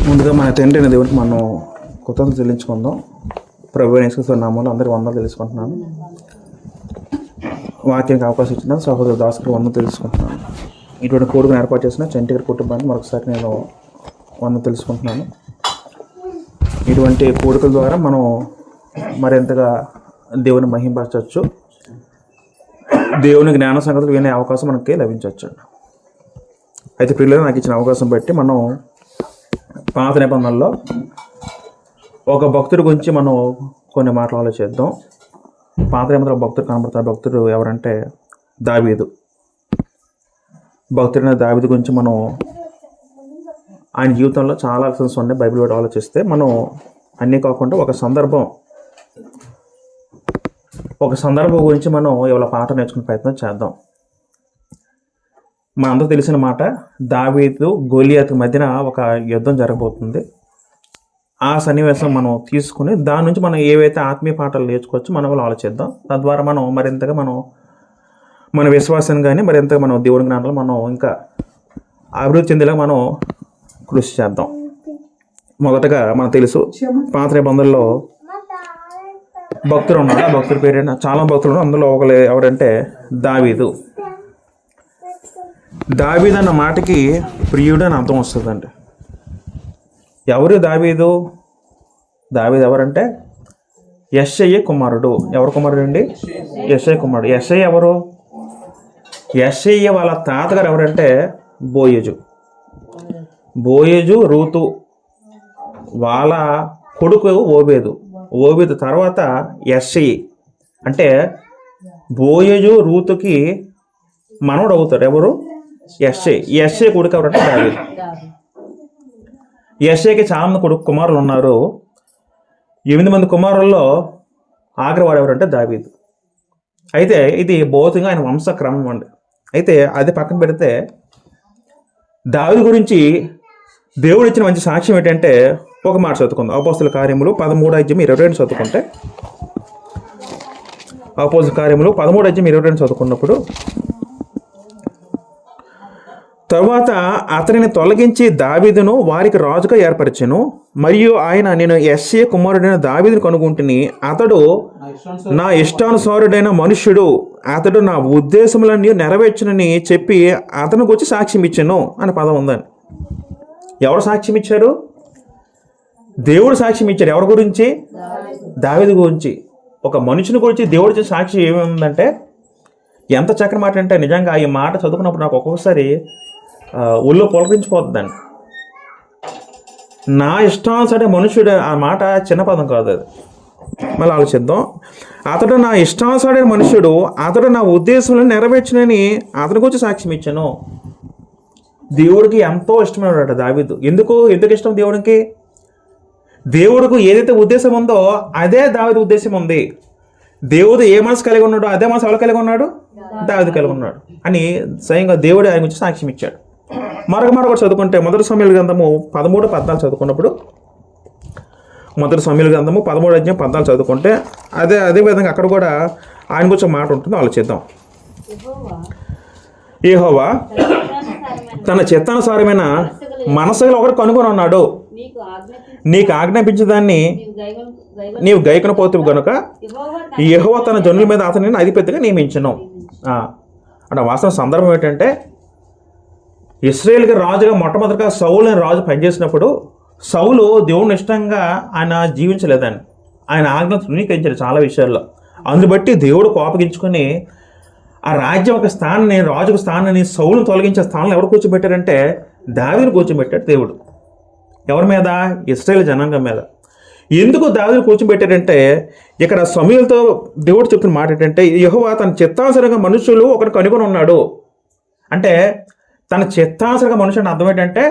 ముందుగా మన తండ్రి అయిన దేవునికి మనం కృతజ్ఞతలు చెల్లించుకుందాం. ప్రభువైన యేసుక్రీస్తు నామములో అందరికీ వందనాలు తెలుసుకుంటున్నాను. వాక్యానికి అవకాశం ఇచ్చిన సహోదరు దాసుకు వందనాలు తెలుసుకుంటున్నాను. ఇటువంటి కోడుకుని ఏర్పాటు చేసిన చంటిగారి కుటుంబాన్ని మరొకసారి నేను వందనాలు తెలుసుకుంటున్నాను. ఇటువంటి కోడుకల ద్వారా మనం మరింతగా దేవుని మహింపరచవచ్చు, దేవుని జ్ఞాన సంగతులు వినే అవకాశం మనకి లభించవచ్చు. అయితే పిల్లలు నాకు ఇచ్చిన అవకాశం బట్టి మనం పాత నిబంధనలో ఒక భక్తుడి గురించి మనం కొన్ని మాటలు ఆలోచిద్దాం. పాత నిబంధనలో భక్తుడు కనబడతారు. భక్తుడు ఎవరంటే దావీదు. భక్తుడైన దావీదు గురించి మనం ఆయన జీవితంలో చాలా లెసన్స్ ఉన్నాయి. బైబిల్ కూడా ఆలోచిస్తే మనం అన్నీ కాకుండా ఒక సందర్భం గురించి మనం ఇవాళ పాట నేర్చుకునే ప్రయత్నం చేద్దాం. మనందరూ తెలిసిన మాట, దావీదు గోలియాతు మధ్యన ఒక యుద్ధం జరగబోతుంది. ఆ సన్నివేశం మనం తీసుకుని దాని నుంచి మనం ఏవైతే ఆత్మీయ పాఠాలు నేర్చుకోవచ్చో మనం వాళ్ళు ఆలోచిద్దాం. తద్వారా మనం మరింతగా మన విశ్వాసాన్ని కానీ మరింతగా మనం దేవుని జ్ఞానాలు మనం ఇంకా అభివృద్ధి చెందేలా మనం కృషి చేద్దాం. మొదటగా మనకు తెలుసు, పాత నిబంధనలో భక్తులు ఉన్నాడు. ఆ భక్తుడి పేరు చాలా భక్తులు ఉన్నారు. అందులో ఒకరు ఎవరంటే దావీదు. దావీదు అన్న మాటకి ప్రియుడు అని అర్థం వస్తుందండి. ఎవరు దావీదు? దావీదు ఎవరంటే యెషయి కుమారుడు. ఎవరు కుమారుడు అండి? యెషయి కుమారుడు. యెషయి ఎవరు? యెషయి వాళ్ళ తాతగారు ఎవరంటే బోయజు రూతు వాళ్ళ కొడుకు ఓబేదు తర్వాత యెషయి. అంటే బోయజు రూతుకి మనవడు అవుతాడు. ఎవరు? యెషయి కొడుకు ఎవరంటే దావీదు. యెషయికి చాలా మంది కుమారులు ఉన్నారు. 8 మంది కుమారుల్లో ఆఖరివాడు ఎవరంటే దావీదు. అయితే ఇది భౌతికంగా ఆయన వంశక్రమం అండి. అయితే అది పక్కన పెడితే దావీదు గురించి దేవుడు ఇచ్చిన మంచి సాక్ష్యం ఏంటంటే ఒక మాట చదువుకుందాం. అపోస్తల కార్యములు 13:22 చదువుకుంటే, అపోస్తల కార్యములు 13:22 చదువుకున్నప్పుడు, తరువాత అతనిని తొలగించి దావీదును వారికి రాజుగా ఏర్పరిచెను. మరియు ఆయన, నేను యెషయి కుమారుడైన దావీదును కనుగొంటిని. అతడు నా ఇష్టానుసారుడైన మనుష్యుడు, అతడు నా ఉద్దేశములన్నీ నెరవేర్చునని చెప్పి అతను గురించి సాక్ష్యం ఇచ్చాను అనే పదం ఉందని. ఎవరు సాక్ష్యం ఇచ్చారు? దేవుడు సాక్ష్యం ఇచ్చారు. ఎవరి గురించి? దావీదు గురించి. ఒక మనుషుని గురించి దేవుడి సాక్షి ఏముందంటే ఎంత చక్కని మాట అంటే, నిజంగా ఈ మాట చదువుకున్నప్పుడు నాకు ఒక్కొక్కసారి ఒళ్ళో పులకరించిపోతుందండి. నా ఇష్టానుసారే మనుషుడు, ఆ మాట చిన్న పదం కాదు. అది మళ్ళీ ఆలోచిద్దాం. అతడు నా ఇష్టానుసారైన మనుషుడు, అతడు నా ఉద్దేశంలో నెరవేర్చునని అతని గురించి సాక్ష్యం ఇచ్చాను. దేవుడికి ఎంతో ఇష్టమైనవాడు దావీదు. ఎందుకు ఇష్టం దేవుడికి? దేవుడికి ఏదైతే ఉద్దేశం ఉందో అదే దావీదు ఉద్దేశం ఉంది. దేవుడు ఏ మనసు కలిగి ఉన్నాడో అదే మనసు ఎవరు కలిగి ఉన్నాడు? దావీదు కలిగి ఉన్నాడు అని స్వయంగా దేవుడు ఆయన గురించి సాక్ష్యం ఇచ్చాడు. మరొక చదువుకుంటే, మొదటి సమూయేలు గ్రంథము 13:14 చదువుకున్నప్పుడు, మొదటి సమూయేలు గ్రంథము 13:14 చదువుకుంటే అదే విధంగా అక్కడ కూడా ఆయన గురించి మాట ఉంటుంది. ఆలోచిద్దాం. యెహోవా తన చిత్తానుసారమైన మనసులో ఒకటి కనుగొని ఉన్నాడు. నీకు ఆజ్ఞాపించదాన్ని నీవు గైకొన పోతువు గనుక యెహోవా తన జనుల మీద అతనిని అధిపతిగా నియమించను. అంటే వాస్తవ సందర్భం ఏంటంటే, ఇశ్రాయేలుకి రాజుగా మొట్టమొదటిగా సౌలు అనే రాజు పనిచేసినప్పుడు సౌలు దేవుని ఇష్టంగా ఆయన జీవించలేదండి. ఆయన ఆజ్ఞ తృణీకరించాడు చాలా విషయాల్లో. అందుబట్టి దేవుడు కోపగించుకొని ఆ రాజ్యం ఒక స్థానాన్ని, రాజుకు స్థానాన్ని సౌలును తొలగించే స్థానంలో ఎవరు కూర్చోబెట్టారంటే దావీదును కూర్చోబెట్టాడు దేవుడు. ఎవరి మీద? ఇశ్రాయేలు జనాంగం మీద. ఎందుకు దావీదును కూర్చోబెట్టాడంటే, ఇక్కడ సమూయేలుతో దేవుడు చెప్పిన మాట ఏంటంటే, యెహోవా తన చిత్తానుసారంగా మనుషులు ఒకటి కనుగొని ఉన్నాడు. అంటే తన చిత్తానుసారంగా మనుషుని అర్థం ఏంటంటే,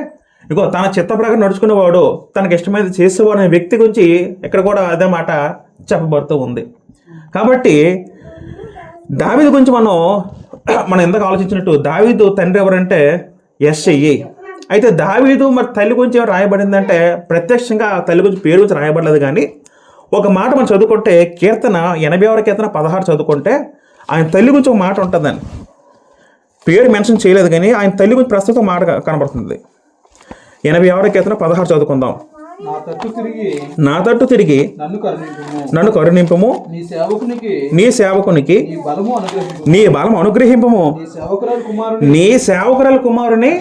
ఇగో తన చిత్త ప్రకారం నడుచుకునేవాడు, తనకి ఇష్టమైన చేసేవాడు అనే వ్యక్తి గురించి ఇక్కడ కూడా అదే మాట చెప్పబడుతూ ఉంది. కాబట్టి దావీదు గురించి మనం ఎందుకు ఆలోచించినట్టు, దావీదు తండ్రి ఎవరంటే యెషయి. అయితే దావీదు మరి తల్లి గురించి ఏమైనా రాయబడిందంటే ప్రత్యక్షంగా తల్లి గురించి పేరు గురించి రాయబడలేదు. కానీ ఒక మాట మనం చదువుకుంటే, కీర్తన 86 కీర్తన 16 చదువుకుంటే ఆయన తల్లి గురించి ఒక మాట ఉంటుందని. పేరు మెన్షన్ చేయలేదు కానీ ఆయన తల్లి గురించి ప్రస్తుతం మాట కనబడుతుంది. 86వ కీర్తన 16 చదువుకుందాం. నా తట్టు తిరిగి నన్ను కరుణింపుము, నీ సేవకునికి నీ బలము అనుగ్రహింపము, నీ సేవకురాల కుమారుని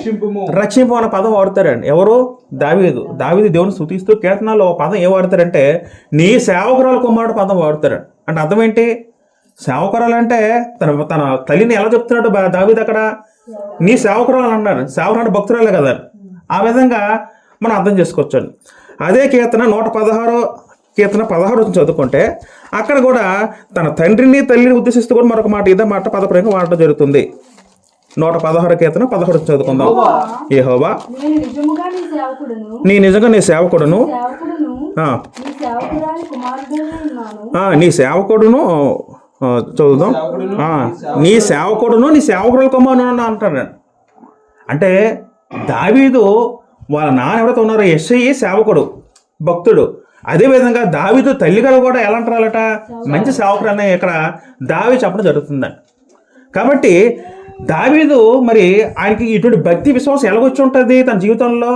రక్షింపు అన్న పదం వాడతారండి. ఎవరు? దావీదు దేవుని స్తుతిస్తూ కీర్తనలో పదం ఏం వాడతారంటే నీ సేవకురాల కుమారుడు పదం వాడతారు. అంటే అర్థం ఏంటి? సేవకురాలు అంటే తన తల్లిని ఎలా చెప్తున్నాడు దావీదు అక్కడ? నీ సేవకురాలు అన్నారు. సేవకురాలు భక్తురాలే కదా. ఆ విధంగా మనం అర్థం చేసుకోవచ్చండి. అదే కీర్తన 116 కీర్తన 16 చదువుకుంటే అక్కడ కూడా తన తండ్రిని తల్లిని ఉద్దేశిస్తూ కూడా మరొక మాట ఇదే మాట పదప్రయోగం వాడటం జరుగుతుంది. 116 కీర్తన 16 చదువుకుందాం. యెహోవా నీ నిజంగా నీ సేవకుడును నీ సేవకుడును చదువుదాం. నీ సేవకుడును నీ సేవకుడుల కుమారుడు అంటాడు. అంటే దావీదు వాళ్ళ నాన్న ఎవరైతే ఉన్నారో యెషయి సేవకుడు భక్తుడు. అదేవిధంగా దావీదు తల్లి గారు కూడా ఎలా అంటారట? మంచి సేవకుడు అనే ఇక్కడ దావీదు చెప్పడం జరుగుతుందండి. కాబట్టి దావీదు మరి ఆయనకి ఇటువంటి భక్తి విశ్వాసం ఎలాగొచ్చి ఉంటుంది తన జీవితంలో?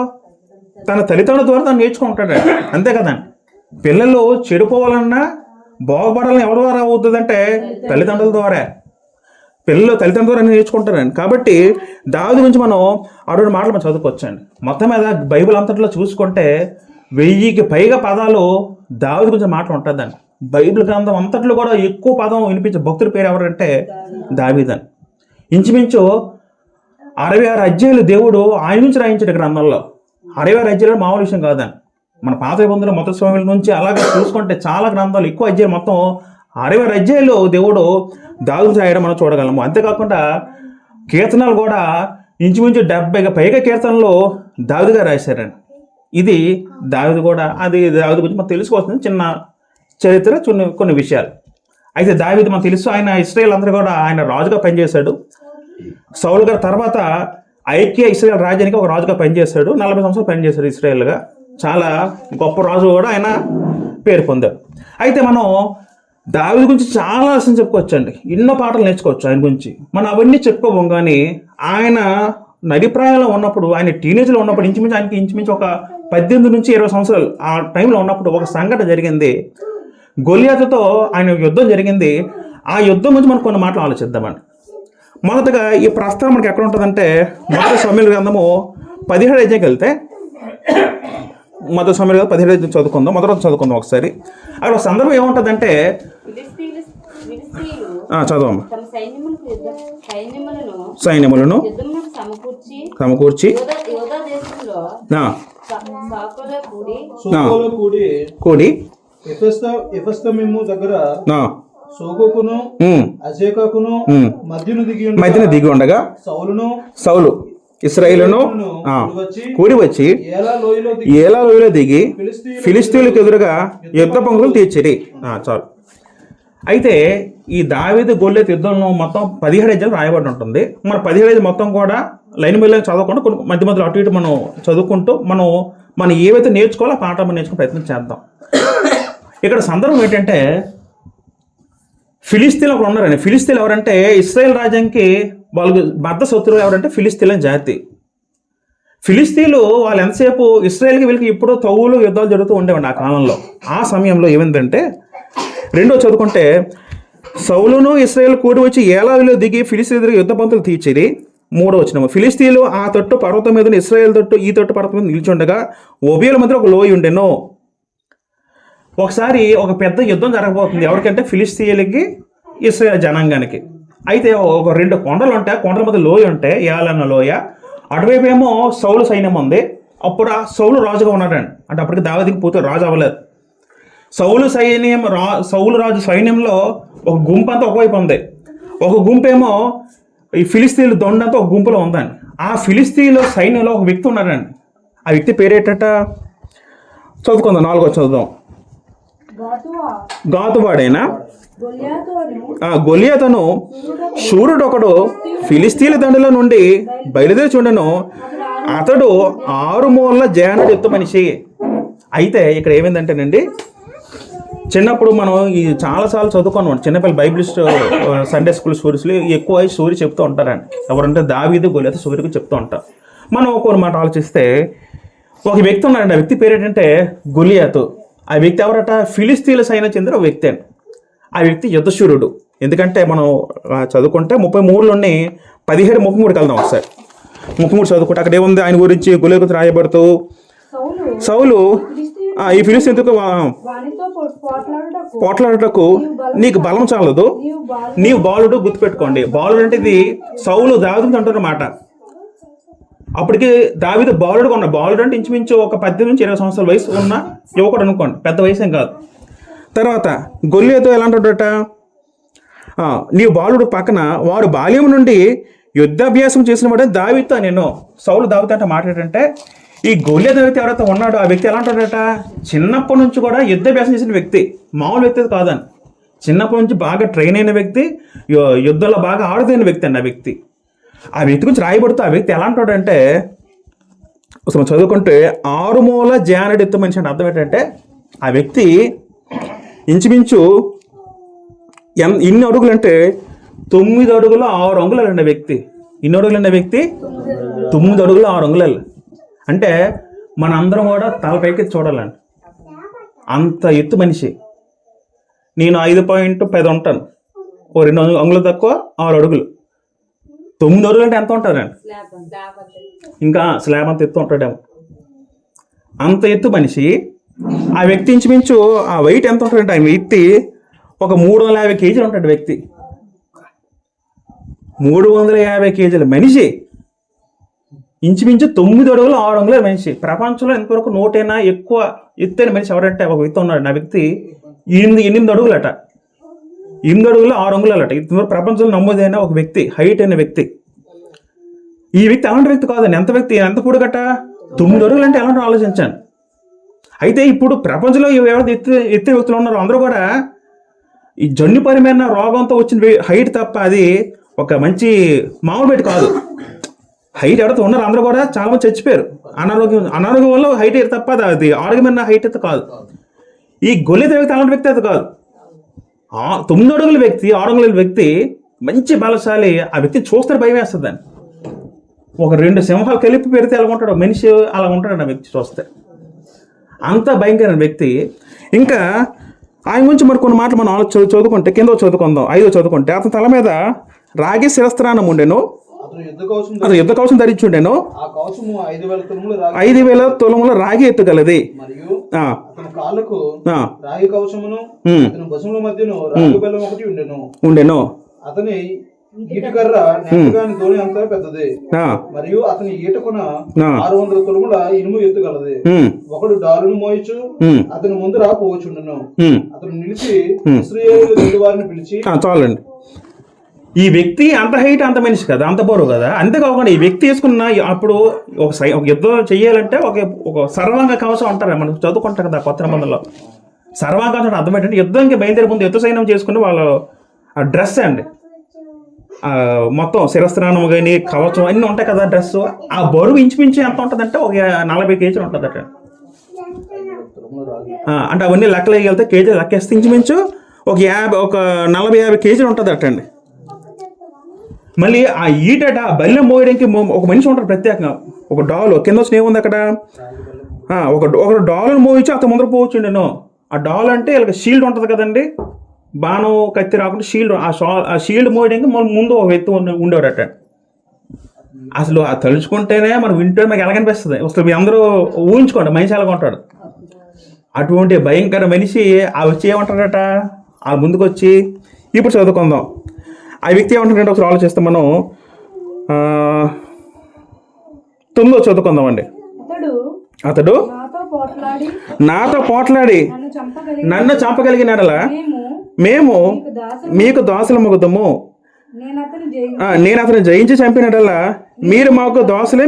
తన తల్లిదండ్రుల ద్వారా తను నేర్చుకుంటాడు. అంతే కదండి. పిల్లలు చెడిపోవాలన్నా బాగుపడాలని ఎవరి ద్వారా అవుతుందంటే తల్లిదండ్రుల ద్వారా. పిల్లలు తల్లిదండ్రుల ద్వారా నేర్చుకుంటారండి. కాబట్టి దావీదు గురించి మనం అటువంటి మాటలు మనం చదువుకోవచ్చండి. మొత్తం మీద బైబిల్ అంతట్లో చూసుకుంటే 1000కి పైగా పదాలు దావీదు గురించి మాటలు ఉంటుందండి. బైబిల్ గ్రంథం అంతట్లో కూడా ఎక్కువ పదం వినిపించే భక్తుడి పేరు ఎవరంటే దావీదని. ఇంచుమించు 66 అధ్యాయులు దేవుడు ఆయన నుంచి రాయించాడు గ్రంథంలో. 66 అధ్యాయులు మామూలు విషయం కాదండి. మన పాత నిబంధనలు మొదటి స్వామిల నుంచి అలాగే చూసుకుంటే చాలా గ్రంథాలు ఎక్కువ అధ్యాయులు, మొత్తం 66 అధ్యాయులు దేవుడు దావీదు రాయడం మనం చూడగలము. అంతేకాకుండా కీర్తనలు కూడా ఇంచుమించు 70కి పైగా కీర్తనలు దావీదు గారు రాశారండి. ఇది దావీదు కూడా అది దావీదు గురించి మనం తెలుసుకోవాల్సిన చిన్న చరిత్ర, కొన్ని విషయాలు. అయితే దావీదు మనకు తెలుసు, ఆయన ఇశ్రాయేల్ అందరూ కూడా ఆయన రాజుగా పనిచేశాడు. సౌలు గారి తర్వాత ఐక్య ఇశ్రాయేల్ రాజ్యానికి ఒక రాజుగా పనిచేశాడు. 40 సంవత్సరాలు పనిచేశాడు ఇశ్రాయేల్గా. చాలా గొప్ప రాజు కూడా ఆయన పేరు పొందారు. అయితే మనం దావీదు గురించి చాలా అసలు చెప్పుకోవచ్చండి. ఎన్నో పాటలు నేర్చుకోవచ్చు ఆయన గురించి. మనం అవన్నీ చెప్పుకోము. కానీ ఆయన నడిప్రాయంలో ఉన్నప్పుడు, ఆయన టీనేజ్లో ఉన్నప్పుడు ఇంచుమించు ఒక 18 నుంచి 20 సంవత్సరాలు ఆ టైంలో ఉన్నప్పుడు ఒక సంఘటన జరిగింది. గొలియాతుతో ఆయన యుద్ధం జరిగింది. ఆ యుద్ధం గురించి మనం కొన్ని మాటలు ఆలోచిద్దామండి. మొదటగా ఈ ప్రస్తావన మనకి ఎక్కడ ఉంటుందంటే మొదటి సమూయేలు గ్రంథము 17 అధ్యాయంకి వెళ్తే, మొదటి సమూయేలు 17 అధ్యాయం చదువుకుందాం ఒకసారి. అక్కడ ఒక సందర్భం ఏముంటుందంటే చదవమ్మా. సైన్యములను సమకూర్చి కూడి మధ్యన దిగి ఉండగా సౌలు ఇశ్రాయేలును కూడి వచ్చి ఏలా లోయలో దిగి ఫిలిష్తీయులకు ఎదురుగా యుద్ధ పంక్తులు తీర్చిరి. చాలు. అయితే ఈ దావీదు గొల్లియాతు యుద్ధం మొత్తం 17 అధ్యాయాలు రాయబడి ఉంటుంది. మన 17 మొత్తం కూడా లైన్ మీద చదవకుండా కొన్ని మధ్య మధ్యలో అటు ఇటు మనం చదువుకుంటూ మనం ఏవైతే నేర్చుకోవాలో ఆ పాఠ మనం నేర్చుకునే ప్రయత్నం చేద్దాం. ఇక్కడ సందర్భం ఏంటంటే ఫిలిస్తీన్లు ఒకరు ఉన్నారండి. ఫిలిస్తీన్లు ఎవరంటే ఇశ్రాయేల్ రాజ్యానికి వాళ్ళకి బద్ద శత్రువు ఎవరంటే ఫిలిస్తీన్ల జాతి. ఫిలిస్తీన్లు వాళ్ళు ఎంతసేపు ఇశ్రాయేల్కి వీళ్ళకి ఇప్పుడు తౌలు యుద్ధాలు జరుగుతూ ఉండేవండి ఆ కాలంలో. ఆ సమయంలో ఏమైందంటే రెండో చదువుకుంటే సౌలును ఇశ్రాయేల్ కూడి వచ్చి ఏలాలో దిగి ఫిలిస్తీన్ల యుద్ధ పంతులు తీర్చిరి. 3వ వచనం, ఫిలిస్తీన్లు ఆ తట్టు పర్వతం మీద ఇశ్రాయేల్ తట్టు ఈ తట్టు పర్వతం మీద నిల్చుండగా ఉభయుల మధ్య ఒక లోయ ఉండెను. ఒకసారి ఒక పెద్ద యుద్ధం జరగబోతుంది. ఎవరికంటే ఫిలిస్తీన్లకి ఇశ్రాయేల్ జనాంగానికి. అయితే ఒక 2 కొండలు ఉంటాయి. కొండల మధ్య లోయ ఉంటాయి, ఏలన్న లోయ. అటువైపు ఏమో సౌలు సైన్యం ఉంది. అప్పుడు ఆ సౌలు రాజుగా ఉన్నాడండి. అంటే అప్పటికి దావీదుకి పూర్తి రాజు అవ్వలేదు. సౌలు రాజు సైన్యంలో ఒక గుంపు అంతా ఒకవైపు ఉంది. ఒక గుంపు ఏమో ఈ ఫిలిస్తీన్లు దొండంతా ఒక గుంపులో ఉందండి. ఆ ఫిలిస్తీన్ల సైన్యంలో ఒక వ్యక్తి ఉన్నాడండి. ఆ వ్యక్తి పేరేటట చదువుకుందాం. 4వ చదువుదాం. గాతువాడైనా గొలియాతును శూరుడు ఒకడు ఫిలిస్తీన్ల దండుల నుండి బయలుదేరి చూడను. అతడు 6 మూలల జయానుడు ఎత్తు మనిషి. అయితే ఇక్కడ ఏమైందంటేనండి, చిన్నప్పుడు మనం ఈ చాలాసార్లు చదువుకున్నాం. చిన్నపిల్లలు బైబిలిస్ట్ సండే స్కూల్ స్టోరీస్లో ఎక్కువ స్టోరీ చెప్తూ ఉంటారండి. ఎవరంటే దావీదు గొలియాతు స్టోరీ చెప్తూ ఉంటారు. మనం ఒక్కొక్క మాట ఆలోచిస్తే ఒక వ్యక్తి ఉన్నాడండి. ఆ వ్యక్తి పేరు ఏంటంటే గొలియాతు. ఆ వ్యక్తి ఎవరట? ఫిలిస్తీన్ల సైన్యం చెందిన ఒక వ్యక్తి అండి. ఆ వ్యక్తి యుద్ధశూరుడు. ఎందుకంటే మనం చదువుకుంటే 33లోని 17:33 వెళ్దాం ఒకసారి. 33 చదువుకుంటే అక్కడ ఏముంది ఆయన గురించి గొలియాతు రాయబడుతూ సౌలు ఈ ఫిలిస్తీన్లకు పోట్లాడుటకు నీకు బలం చాలదు, నీవు బాలుడు. గుర్తుపెట్టుకోండి, బాలుడు అంటే ఇది సౌలు దావీదు అంటున్నమాట. అప్పటికి దావీదు బాలుడుగా ఉన్న, బాలుడు అంటే ఇంచుమించు ఒక 18 నుంచి 20 సంవత్సరాల వయసు ఉన్న యువకుడు అనుకోండి, పెద్ద వయసు ఏం కాదు. తర్వాత గొలియాతు ఎలా అంటాడట? నీవు బాలుడు పక్కన వాడు బాల్యం నుండి యుద్ధాభ్యాసం చేసిన వాడే దావీదుతో. నేను సౌలు దావీదు అంటే మాట్లాడంటే ఈ గొలియాతు వ్యక్తి ఎవరైతే ఉన్నాడో ఆ వ్యక్తి ఎలా అంటాడట? చిన్నప్పటి నుంచి కూడా యుద్ధాభ్యాసం చేసిన వ్యక్తి, మామూలు వ్యక్తి కాదని. చిన్నప్పటి నుంచి బాగా ట్రైన్ అయిన వ్యక్తి, యుద్ధంలో బాగా ఆడుతున్న వ్యక్తి అండి ఆ వ్యక్తి. ఆ వ్యక్తి గురించి రాయబడుతూ ఆ వ్యక్తి ఎలా అంటాడంటే, అసలు చదువుకుంటే 6 మూల జానెడు ఎత్తు మనిషి అంటే అర్థం ఏంటంటే ఆ వ్యక్తి ఇంచుమించు ఇన్ని అడుగులు అంటే 9 అడుగులు 6 అంగుళాలు అండి వ్యక్తి. ఇన్ని అడుగులు అండి వ్యక్తి 9 అడుగులు 6 అంగుళాలు. అంటే మన అందరం కూడా తలపైకి చూడాలండి, అంత ఎత్తు మనిషి. నేను 5.10 ఉంటాను, ఓ 2 అంగుళాలు తక్కువ 6 అడుగులు. 9 అడుగులు అంటే ఎంత ఉంటుందండి? ఇంకా స్లాబ్ అంత ఎత్తు ఉంటాడేమో. అంత ఎత్తు మనిషి. ఆ వ్యక్తి ఇంచుమించు ఆ వెయిట్ ఎంత ఉంటాడంటే ఆ వ్యక్తి ఒక 350 కేజీలు ఉంటాడు వ్యక్తి. 350 కేజీల మనిషి, ఇంచుమించు 9 అడుగులు 6 అంగుళాల మనిషి. ప్రపంచంలో ఇంతవరకు 100 ఎక్కువ ఎత్తైన మనిషి ఎవరంటే ఒక వ్యక్తి ఉన్నాడు. ఆ వ్యక్తి 8 అడుగులట, 8 అడుగులు 6 అంగుళాలట. ఇంతవరకు ప్రపంచంలో నమోదైన ఒక వ్యక్తి, హైట్ అయిన వ్యక్తి. ఈ వ్యక్తి అలాంటి వ్యక్తి కాదండి. ఎంత వ్యక్తి, ఎంత పొడుగట? 9 అడుగులు అంటే ఎలాంటి ఆలోచించాను. అయితే ఇప్పుడు ప్రపంచంలో ఎవరైతే ఎత్తిన వ్యక్తులు ఉన్నారో అందరూ కూడా ఈ జన్యుపరమైన రోగంతో వచ్చిన హైట్ తప్ప అది ఒక మంచి మామూలు వ్యక్తి కాదు. హైట్ ఎవరైతే ఉన్నారో అందరూ కూడా చాలా మంది చచ్చిపోయారు అనారోగ్యం వల్ల. హైట్ తప్ప అది ఆరోగ్యమైన హైట్ అయితే కాదు. ఈ గొలియాతు వ్యక్తి అలాంటి వ్యక్తి అయితే కాదు. 9 అడుగుల వ్యక్తి, 6 అంగుళాల వ్యక్తి, మంచి బలశాలి. ఆ వ్యక్తిని చూస్తే భయం వేస్తుంది అని. ఒక 2 సింహాలు కలిపి పెడితే ఎలా ఉంటాడు మనిషి, అలా ఉంటాడు ఆ వ్యక్తి చూస్తే. అంత భయంకరమైన వ్యక్తి. ఇంకా ఆయన గురించి మరి కొన్ని మాటలు మనం చదువుకుంటే, కింద చదువుకుందాం, 5వ చదువుకుంటే, అతని తల మీద రాగి శిరస్త్రానం ఉండెను, అతను యుద్ధ కవచం ధరించి ఉండెను, 5,000 తులముల రాగి ఎత్తుగలది, ఉండెను. అతని ఈటకర్ర ధోని అంతా పెద్దది, మరియు అతని ఈటకున 600 తులముల ఇనుము ఎత్తుగలది. ఒకడు డాలును మోయచ్చు అతని ముందు రాపోవచ్చుండెను. అతను నిలిచి ఇశ్రాయేలు వారిని పిలిచి. చాలండి. ఈ వ్యక్తి అంత హైట్, అంత మనిషి కదా, అంత బరువు కదా. అంతేకాకుండా ఈ వ్యక్తి వేసుకున్న అప్పుడు ఒక యుద్ధం చెయ్యాలంటే ఒక సర్వాంగ కవచం అంటారు, మనం చదువుకుంటాం కదా కొత్త నిబంధనలో. సర్వాంగ కవచం అర్థం ఏంటంటే యుద్ధానికి బయలుదేరే ముందు యుద్ధ సైన్యం చేసుకుని వాళ్ళు ఆ డ్రెస్ అండి, మొత్తం శిరస్త్రానం కానీ కవచం అన్నీ ఉంటాయి కదా డ్రెస్. ఆ బరువు ఇంచుమించు ఎంత ఉంటుందంటే ఒక 40 కేజీలు ఉంటుంది అట. అంటే అవన్నీ లెక్కలు వేయగలితే కేజీలు లెక్కేస్తే ఇంచుమించు ఒక 40-50 కేజీలు ఉంటుంది అట అండి. మళ్ళీ ఆ ఈటట బల్లెం మోయడానికి ఒక మనిషి ఉంటాడు ప్రత్యేకంగా. ఒక డాలు కింద వచ్చిన ఏముంది అక్కడ, ఒక డాలును మోయించి అతను ముందర పోవచ్చుండేను. ఆ డాల్ అంటే ఇలా షీల్డ్ ఉంటుంది కదండి, బాణం కత్తి రాకుండా షీల్డ్. ఆ షీల్డ్ మోయడానికి మన ముందు ఒక వ్యక్తి ఉండేవాడట. అసలు ఆ తలుచుకుంటేనే మనం వింటే మనకి ఎలాగనిపిస్తుంది. అసలు మీ అందరూ ఊహించుకోండి మనిషి ఎలాగ ఉంటాడు. అటువంటి భయంకర మనిషి ఆ వచ్చి ఏమంటాడట, ఆ ముందుకు వచ్చి. ఇప్పుడు చదువుకుందాం. ఆ వ్యక్తి ఏమంటాడంటే ఒకసారి ఆలోచిస్తాం మనం. 9వ చదువుకుందామండి. అతడు నాతో పోట్లాడి నన్ను చంపగలిగినడలా మేము మీకు దాసులమగుదాము. నేను అతను జయించి చంపినడల్లా మీరు మాకు దాసులే,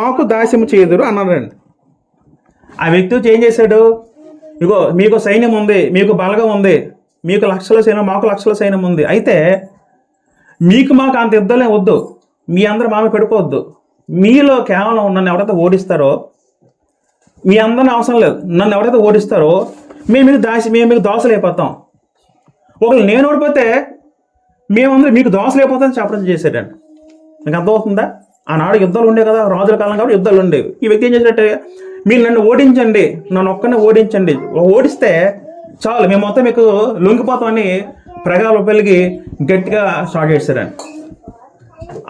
మాకు దాస్యము చేయదురు అన్నాడండి. ఆ వ్యక్తి ఏం చేశాడు? ఇగో మీకు సైన్యం ఉంది, మీకు బలగం ఉంది, మీకు లక్షల సైన్యం, మాకు లక్షల సైన్యం ఉంది. అయితే మీకు మాకు అంత యుద్ధాలే వద్దు, మీ అందరూ మామే పెట్టుకోవద్దు. మీలో కేవలం నన్ను ఎవరైతే ఓడిస్తారో, మీ అందరిని అవసరం లేదు, నన్ను ఎవరైతే ఓడిస్తారో మేము మీకు దోసలు అయిపోతాం. ఒకళ్ళు నేను ఓడిపోతే మేమందరూ మీకు దోసలు అయిపోతామని చెప్పడం చేశాడండి. మీకు అర్థమవుతుందా? ఆనాడు యుద్ధాలు ఉండే కదా, రాజుల కాలం కాబట్టి యుద్ధాలు ఉండేవి. ఈ వ్యక్తి ఏం చేసినట్టే, మీరు నన్ను ఓడించండి, నన్ను ఒక్కనే ఓడించండి, ఓడిస్తే చాలు మేము మొత్తం మీకు లొంగిపోతామని ప్రగాలు పెరిగి గట్టిగా స్టార్ట్ చేశారని.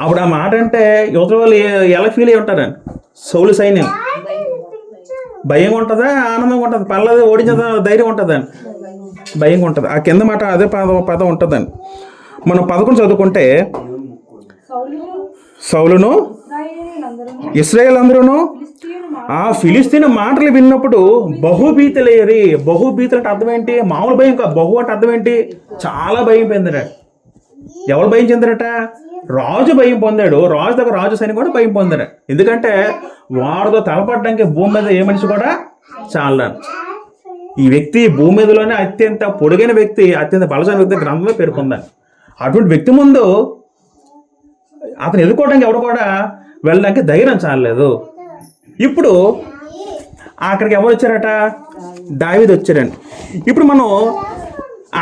అప్పుడు ఆ మాట అంటే యువత వాళ్ళు ఎలా ఫీల్ అయి ఉంటారని, సౌలు సైన్యం భయం ఉంటుందా ఆనందంగా ఉంటుంది, పర్లేదు ఓడించదా ధైర్యం ఉంటుందని, భయంగా ఉంటుంది. ఆ కింద మాట అదే పదం ఉంటుందని. మనం 11 చదువుకుంటే, సౌలును ఇశ్రాయేల్ అందరూను ఆ ఫిలిస్తీన్ మాటలు విన్నప్పుడు బహుభీతులయ్యారు. బహుభీతులు అంటే అర్థం ఏంటి? మామూలు భయం కాదు. బహు అంటే అర్థం ఏంటి? చాలా భయం పొందారట. ఎవరు భయం చెందారట? రాజు భయం పొందాడు. రాజు దగ్గర రాజు సైనికుడు కూడా భయం పొందాడు. ఎందుకంటే వాడితో తలపడడానికి భూమి మీద ఏ మనిషి కూడా చాలా. ఈ వ్యక్తి భూమి మీదలోనే అత్యంత పొడుగైన వ్యక్తి, అత్యంత బలమైన వ్యక్తి గ్రంథంలో పేర్కొందాను. అటువంటి వ్యక్తి ముందు అతను ఎదుర్కోవడానికి ఎవరు కూడా వెళ్ళడానికి ధైర్యం చాలలేదు. ఇప్పుడు అక్కడికి ఎవరు వచ్చారట? దావీదు వచ్చారండి. ఇప్పుడు మనం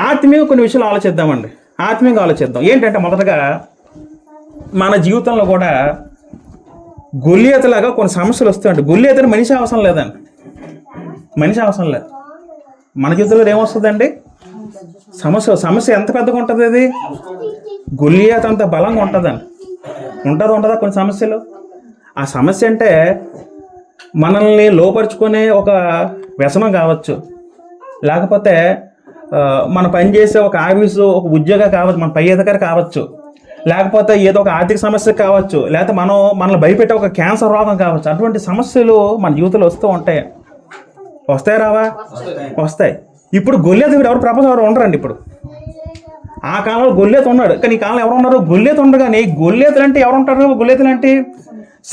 ఆత్మీయంగా కొన్ని విషయాలు ఆలోచిద్దామండి. ఆత్మీయంగా ఆలోచిద్దాం. ఏంటంటే మొదటగా మన జీవితంలో కూడా గొల్లియతలాగా కొన్ని సమస్యలు వస్తాయండి. గొల్లియతని మనిషి అవసరం లేదండి, మనిషి అవసరం లేదు. మన జీవితంలో ఏమొస్తుందండి? సమస్య ఎంత పెద్దగా ఉంటుంది? అది గొల్లియత అంత బలంగా ఉంటుందండి. ఉంటుందా కొన్ని సమస్యలు? ఆ సమస్య అంటే మనల్ని లోపరుచుకునే ఒక వ్యసనం కావచ్చు, లేకపోతే మన పనిచేసే ఒక ఆఫీసు, ఒక ఉద్యోగం కావచ్చు, మన పై అధికారి కావచ్చు, లేకపోతే ఏదో ఒక ఆర్థిక సమస్య కావచ్చు, లేకపోతే మనల్ని భయపెట్టే ఒక క్యాన్సర్ రోగం కావచ్చు. అటువంటి సమస్యలు మన జీవితంలో వస్తూ ఉంటాయి. వస్తాయి రావా? వస్తాయి. ఇప్పుడు గొల్లియత ఎవరు ప్రపంచం ఎవరు ఉండరండి. ఇప్పుడు ఆ కాలంలో గొల్లియత ఉన్నాడు, కానీ ఈ కాలంలో ఎవరు ఉన్నారు? గొల్లియత ఉండరు. కానీ గొల్లియతలు అంటే ఎవరు ఉంటారు? గొల్లియతలు అంటే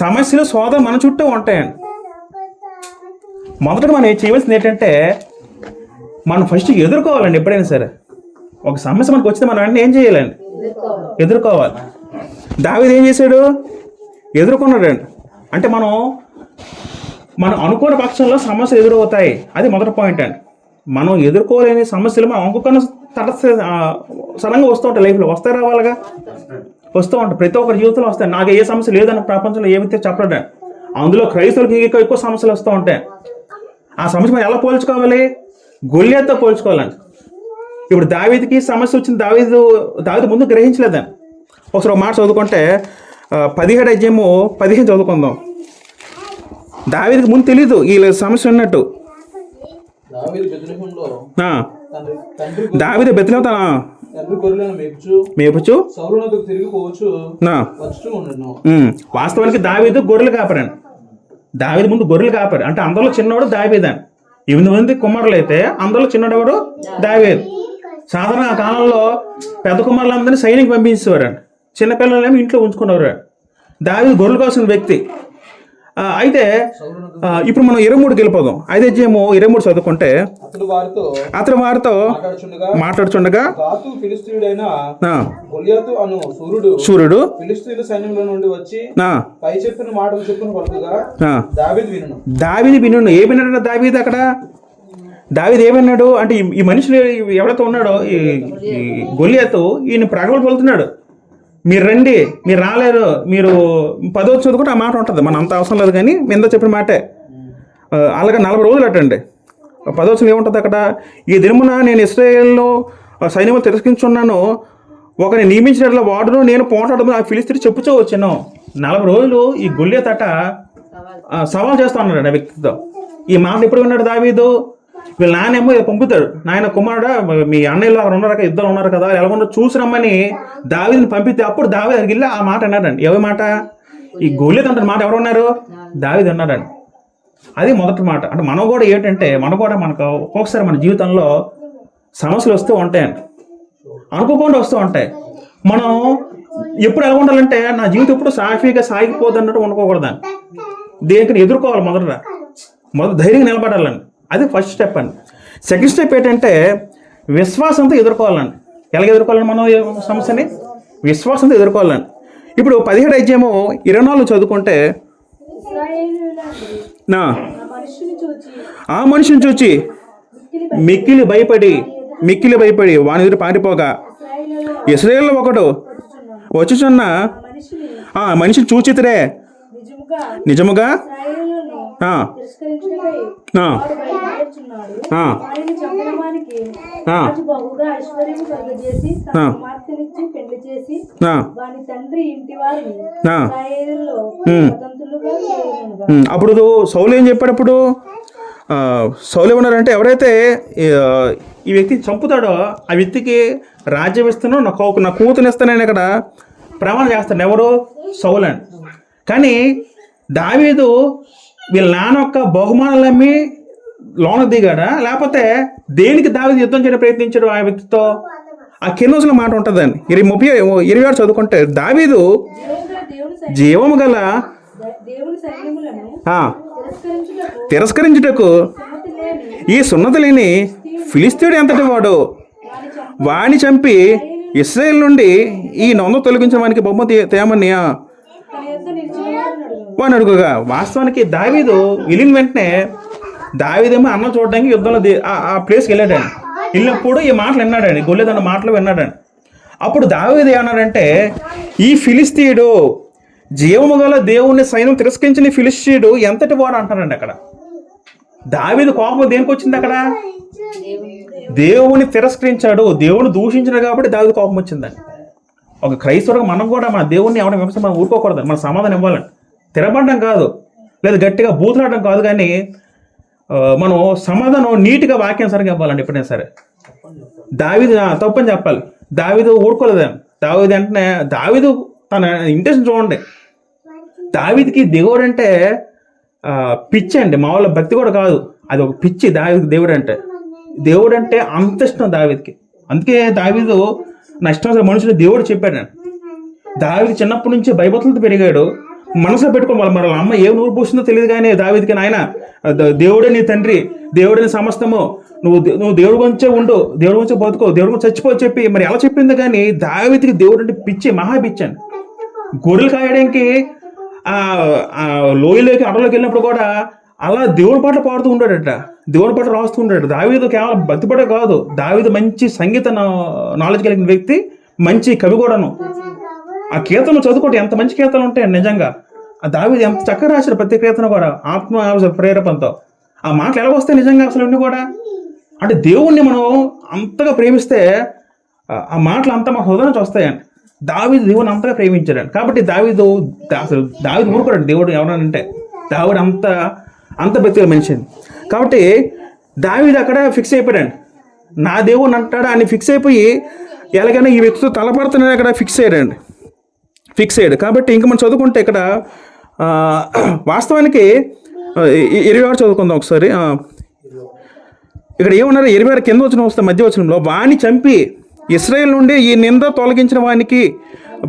సమస్యలు సోదరు మన చుట్టూ ఉంటాయండి. మొదటగా మనం చేయవలసింది ఏంటంటే, మనం ఫస్ట్ ఎదుర్కోవాలండి. ఎప్పుడైనా సరే ఒక సమస్య మనకు వచ్చితే మనం అన్నీ ఏం చేయాలండి? ఎదుర్కోవాలి. దావీదు ఏం చేశాడు? ఎదుర్కొన్నాడండి. అంటే మనం అనుకోని పక్షంలో సమస్యలు ఎదురవుతాయి. అది మొదటి పాయింట్ అండి. మనం ఎదుర్కోలేని సమస్యలు మనం అనుకున్న సడన్గా వస్తూ ఉంటాయి. లైఫ్లో వస్తాయి, రావాలిగా వస్తూ ఉంటాయి. ప్రతి ఒక్కరి జీవితంలో వస్తాయి. నాకు ఏ సమస్య లేదని ప్రపంచంలో ఏమైతే చెప్పడం. అందులో క్రైస్తవులకి ఎక్కువ సమస్యలు వస్తూ ఉంటాయి. ఆ సమస్య మనం ఎలా పోల్చుకోవాలి? గొల్లియతతో పోల్చుకోవాలండి. ఇప్పుడు దావీదుకి సమస్య వచ్చింది. దావీదు ముందు గ్రహించలేదని. ఒకసారి ఒక మాట చదువుకుంటే 17:15 చదువుకుందాం. దావీదుకి ముందు తెలీదు ఈ సమస్య ఉన్నట్టు. దావీదు బెత్లెహేము తన మేపుచు వాస్తవానికి దావీదు గొర్రెలు కాపరండి. దావీదు ముందు గొర్రెలు కాపారు. అంటే అందరిలో చిన్నవాడు దావీదని. 8 మంది కుమారులు అయితే అందులో చిన్నవాడు ఎవరు? దావీదు. సాధారణ ఆ కాలంలో పెద్ద కుమారులందరినీ సైనిక పంపించేవారండి, చిన్నపిల్లలేమో ఇంట్లో ఉంచుకునేవారు. దావీదు గొర్రెలు కావాల్సిన వ్యక్తి. అయితే ఇప్పుడు మనం 23 వెళ్ళిపోదాం. 5:23 చదువుకుంటే, అతడు వారితో మాట్లాడుచుండగా సూర్యుడు దావీదు వినును. ఏ విన్నాడు దావీదు అక్కడ? దావీదు ఏమన్నాడు అంటే, ఈ మనిషి ఎవరైతే ఉన్నాడో ఈ గొల్లియతు ఈయన ప్రగల్భపడుతున్నాడు. మీరు రండి, మీరు రాలేరు, మీరు 10వ చదువుకుంటే ఆ మాట ఉంటుంది. మన అంత అవసరం లేదు, కానీ మీద చెప్పిన మాటే. అలాగే 40 రోజులు అటండి. 10వ ఏముంటుంది అక్కడ? ఈ దినమున నేను ఇశ్రాయేలులో సైన్యములు తిరస్కరించున్నాను, ఒకరిని నియమించినట్ల వాడును నేను పోటాడము ఆ ఫిలిస్తీయుడు చెప్పుచూ వచ్చాను. 40 రోజులు ఈ గొల్లియతట సవాల్ చేస్తూ ఉన్నాడు ఆ వ్యక్తితో. ఈ మాట ఎప్పుడు విన్నాడు దావీదు? వీళ్ళ నాన్నేమో పంపుతాడు, నాయన కుమారుడా మీ అన్నయ్యలు అక్కడ ఉన్నారు, ఇద్దరు ఉన్నారు కదా, ఎలాగొండో చూసి రమ్మని దావీదుని పంపితే అప్పుడు దావీదు అక్కడికి వెళ్ళి ఆ మాట అన్నాడండి. ఎవరి మాట? ఈ గొల్లియతు అంటే మాట ఎవరు ఉన్నారు? దావీదు అన్నాడండి. అది మొదటి మాట. అంటే మనం కూడా ఏంటంటే, మనకు ఒక్కొక్కసారి మన జీవితంలో సమస్యలు వస్తూ ఉంటాయండి, అనుకోకుండా వస్తూ ఉంటాయి. మనం ఎప్పుడు ఎలా ఉండాలంటే, నా జీవితం ఎప్పుడు సాఫీగా సాగిపోదు అన్నట్టు అనుకోకూడదండి. దేనికి ఎదుర్కోవాలి. మొదట ధైర్యంగా నిలబడాలండి. అది ఫస్ట్ స్టెప్ అండి. సెకండ్ స్టెప్ ఏంటంటే, విశ్వాసంతో ఎదుర్కోవాలండి. ఎలాగ ఎదుర్కోవాలండి మనం సమస్యని? విశ్వాసంతో ఎదుర్కోవాలండి. ఇప్పుడు 17:24 చదువుకుంటే, ఆ మనిషిని చూచి మిక్కిలి భయపడి వాని ఎదురు పారిపోగా, ఇశ్రాయేలులో ఒకడు వచ్చుచున్న మనిషిని చూచితిరే నిజముగా నిజముగా ఇశ్రాయేలును ఆ, తిరస్కరించుటకై ఆ, వాడు బయలుదేరుచున్నాడు. ఆ, వారిని చంపడానికి ఆ. రాజు బహుగా ఐశ్వర్యము కలుగజేసి తన ఆ. కుమార్తెనిచ్చి పెళ్లి చేసి ఆ, వాని తండ్రి ఇంటి వారిని ఆ. ఇశ్రాయేలులో స్వతంత్రులుగా చేయనుగా. అప్పుడు సౌలు ఏం చెప్పాడు అప్పుడు? సౌలు ఏమన్నారంటే ఎవరైతే ఈ వ్యక్తిని చంపుతాడో ఆ వ్యక్తికి రాజ్యం ఇస్తాను, నా కూతురు ఇస్తానని ఇక్కడ ప్రమాణం చేస్తాడు. ఎవరు? సౌలు అండి. కానీ దావీదు వీళ్ళ నాన్న యొక్క బహుమానాలు అమ్మి లోన దిగాడా, లేకపోతే దేనికి దావీదు యుద్ధం చేయడం ప్రయత్నించాడు ఆ వ్యక్తితో? ఆ కింద రోజుల మాట ఉంటుందండి. 26 చదువుకుంటే దావీదు జీవము గల దేవుని సైన్యములను ఆ, తిరస్కరించుటకు తిరస్కరించుటకు సమ్మతి లేని ఈ సున్నతి లేని ఫిలిస్తీయుడు ఎంతటి వాడు వాణ్ణి చంపి ఇశ్రాయేల్ నుండి ఈ నొంద తొలగించడానికి బహుమతి తేమని తన యొద్ద నిలిచిన వారిని అడుగును. వాడిని అడుగుగా. వాస్తవానికి దావీదు వెళ్ళిన వెంటనే దావీదేమో అన్నం చూడడానికి యుద్ధంలో ఆ ప్లేస్కి వెళ్ళాడండి. వెళ్ళినప్పుడు ఈ మాటలు విన్నాడండి, గొల్లెదన్న మాటలు విన్నాడండి. అప్పుడు దావీదు ఏమన్నాడంటే, ఈ ఫిలిస్తీయుడు జీవము గల దేవుని సైన్యం తిరస్కరించిన ఫిలిస్తీయుడు ఎంతటి వాడు అంటారండి. అక్కడ దావీదు కోపం దేనికి వచ్చింది? అక్కడ దేవుని తిరస్కరించాడు, దేవుని దూషించాడు కాబట్టి దావీదు కోపం వచ్చిందండి. ఒక క్రైస్తవుడిగా మనం కూడా మన దేవుణ్ణి ఎవరైనా విమర్శ మనం ఊరుకోకూడదు. మన సమాధానం ఇవ్వాలండి. తిరగబడడం కాదు, లేదా గట్టిగా బూతులాడడం కాదు, కానీ మనం సమాధానం నీట్గా వాక్యానుసారంగా ఇవ్వాలండి. ఎప్పుడైనా సరే దావీదు తప్పని చెప్పాలి. దావీదు ఊరుకోలేదండి. దావీదు వెంటనే దావీదు తన ఇంటెన్షన్ చూడండి. దావీదుకి దేవుడు అంటే పిచ్చి అండి, మామూలు భక్తి కూడా కాదు, అది ఒక పిచ్చి. దేవుడు అంటే అంత ఇష్టం దావీదుకి. అందుకే దావీదు నా ఇష్టం మనుషులు దేవుడు చెప్పాడు. దావీదు చిన్నప్పటి నుంచి భయభక్తులతో పెరిగాడు. మనసులో పెట్టుకోవాలి. మరి అమ్మ ఏ నూరు పూసిందో తెలియదు, కానీ దావీదుకి నాయన దేవుడే నీ తండ్రి, దేవుడే నీ సమస్తము, నువ్వు దేవుడి గురించే ఉండు, దేవుడి గురించి బతుకో, దేవుడి గురించి చచ్చిపో చెప్పి మరి ఎలా చెప్పింది. కానీ దావీదుకి దేవుడు అంటే పిచ్చి, మహా పిచ్చి అండి. గొర్రెలు కాయడానికి లోయలోకి అడవులోకి వెళ్ళినప్పుడు కూడా అలా దేవుని పాటలు పాడుతూ ఉంటాడట, దేవుని పాటలు రాస్తూ ఉంటాడు. దావీదు కేవలం భక్తిపడే కాదు, దావీదు మంచి సంగీత నాలెడ్జ్ కలిగిన వ్యక్తి, మంచి కవి కూడాను. ఆ కీర్తనలు చదువుకుంటే ఎంత మంచి కీర్తనలు ఉంటాయి నిజంగా. ఆ దావీదు ఎంత చక్కగా రాశాడు ప్రతి కీర్తన కూడా ఆత్మ ప్రేరేపణతో. ఆ మాటలు ఎలా వస్తాయి నిజంగా అసలు ఇవన్నీ కూడా? అంటే దేవుణ్ణి మనం అంతగా ప్రేమిస్తే ఆ మాటలు అంతా మన హృదయం నుంచి వస్తాయండి. దావీదు దేవుని అంతగా ప్రేమించాడు. కాబట్టి దావీదు ఊరుకోడండి దేవుడు ఎవరనంటే. దావీదు అంత భక్తిగా మనిషి. కాబట్టి దావీదు అక్కడ ఫిక్స్ అయిపోయాడు. నా దేవుని అంటాడు అని ఫిక్స్ అయిపోయి ఎలాగైనా ఈ వ్యక్తితో తలపడుతున్నాడు అక్కడ ఫిక్స్ అయ్యాడు. కాబట్టి ఇంకా మనం చదువుకుంటే ఇక్కడ వాస్తవానికి 26 చదువుకుందాం ఒకసారి. ఇక్కడ ఏమన్నారు? 26 కింద వస్తే మధ్య వచనంలో వాణ్ణి చంపి ఇశ్రాయేల్ నుండి ఈ నింద తొలగించిన వానికి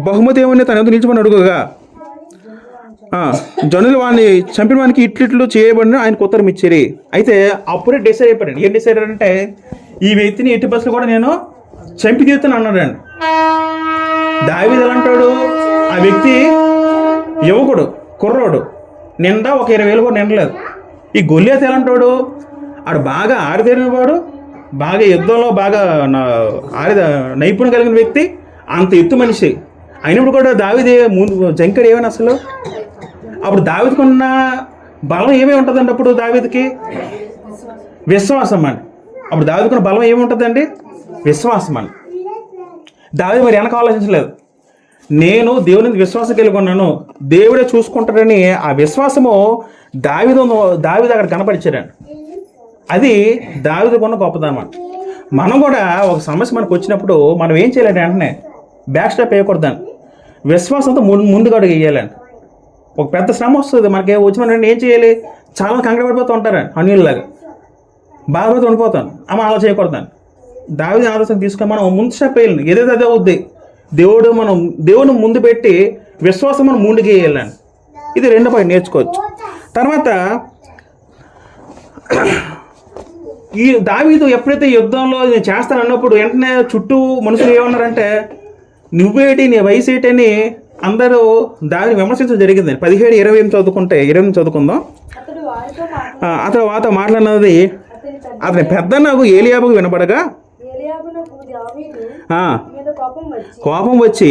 బహుమతి ఏమని తన ఎదురు నిలిచమని అడుగుగా జనులు వాడిని చంపిన వానికి ఇట్లు చేయబడిన ఆయనకు ఉత్తరం ఇచ్చారు. అయితే అప్పుడే డిసైడ్ అయిపోయాడు. ఏం డిసైడ్ అంటే ఈ వ్యక్తిని ఎట్టి బస్సులు కూడా నేను చంపి తీరుతాను అన్నాడండి. దావీదు ఎలా అంటాడు? ఆ వ్యక్తి యువకుడు, కుర్రోడు, నిండా ఒక 20,000 కూడా నిండలేదు. ఈ గొల్లియాత్ ఎలా అంటాడు? ఆడు బాగా ఆరితేరిన వాడు, బాగా యుద్ధంలో బాగా నైపుణ్యం కలిగిన వ్యక్తి, అంత ఎత్తు మనిషి అయినప్పుడు కూడా దావీదు జంకర్ ఏమైనా అసలు? అప్పుడు దావీదుకున్న బలం ఏమేమి ఉంటుందండి? అప్పుడు దావీదుకి విశ్వాసం అండి. అప్పుడు దావీదుకున్న బలం ఏముంటుందండి? విశ్వాసం అండి. దావీదు మరి వెనక ఆలోచించలేదు. నేను దేవుని విశ్వాసం కలిగి ఉన్నాను, దేవుడే చూసుకుంటాడని ఆ విశ్వాసము దావీదు అక్కడ కనపరిచాడండి. అది దావీదుకున్న గొప్పదనం. మనం కూడా ఒక సమస్య మనకు వచ్చినప్పుడు మనం ఏం చేయాలంటే వెంటనే బ్యాక్ స్టెప్ వేయకూడదండి. విశ్వాసంతో ముందుగా అడుగు వేయాలండి. ఒక పెద్ద శ్రమ వస్తుంది మనకి వచ్చి మనం ఏం చేయాలి? చాలా కంగారు పడిపోతూ ఉంటారండి, అన్యుల్లాగా బాధపడుతూ ఉండిపోతాను. అమ్మ అలా చేయకూడదండి. దావీదు ఆలోచన తీసుకొని మనం ముందు స్టెప్ వేయాలి. ఏదైతే అదే అవుద్ది. దేవుని ముందు పెట్టి విశ్వాసం మనం ముందుకు వేయాలండి. ఇది 2 పాయింట్ నేర్చుకోవచ్చు. తర్వాత ఈ దావీదు ఎప్పుడైతే యుద్ధంలో నేను చేస్తాను అన్నప్పుడు వెంటనే చుట్టూ మనుషులు ఏమన్నారంటే నువ్వేటి, నీ వయసు ఏంటని అందరూ దాన్ని విమర్శించడం జరిగింది. 17-28 చదువుకుందాం. అతడు వారితో మాట్లాడినది అతని పెద్ద నాకు ఏలియాబుకు వినపడగా కోపం వచ్చి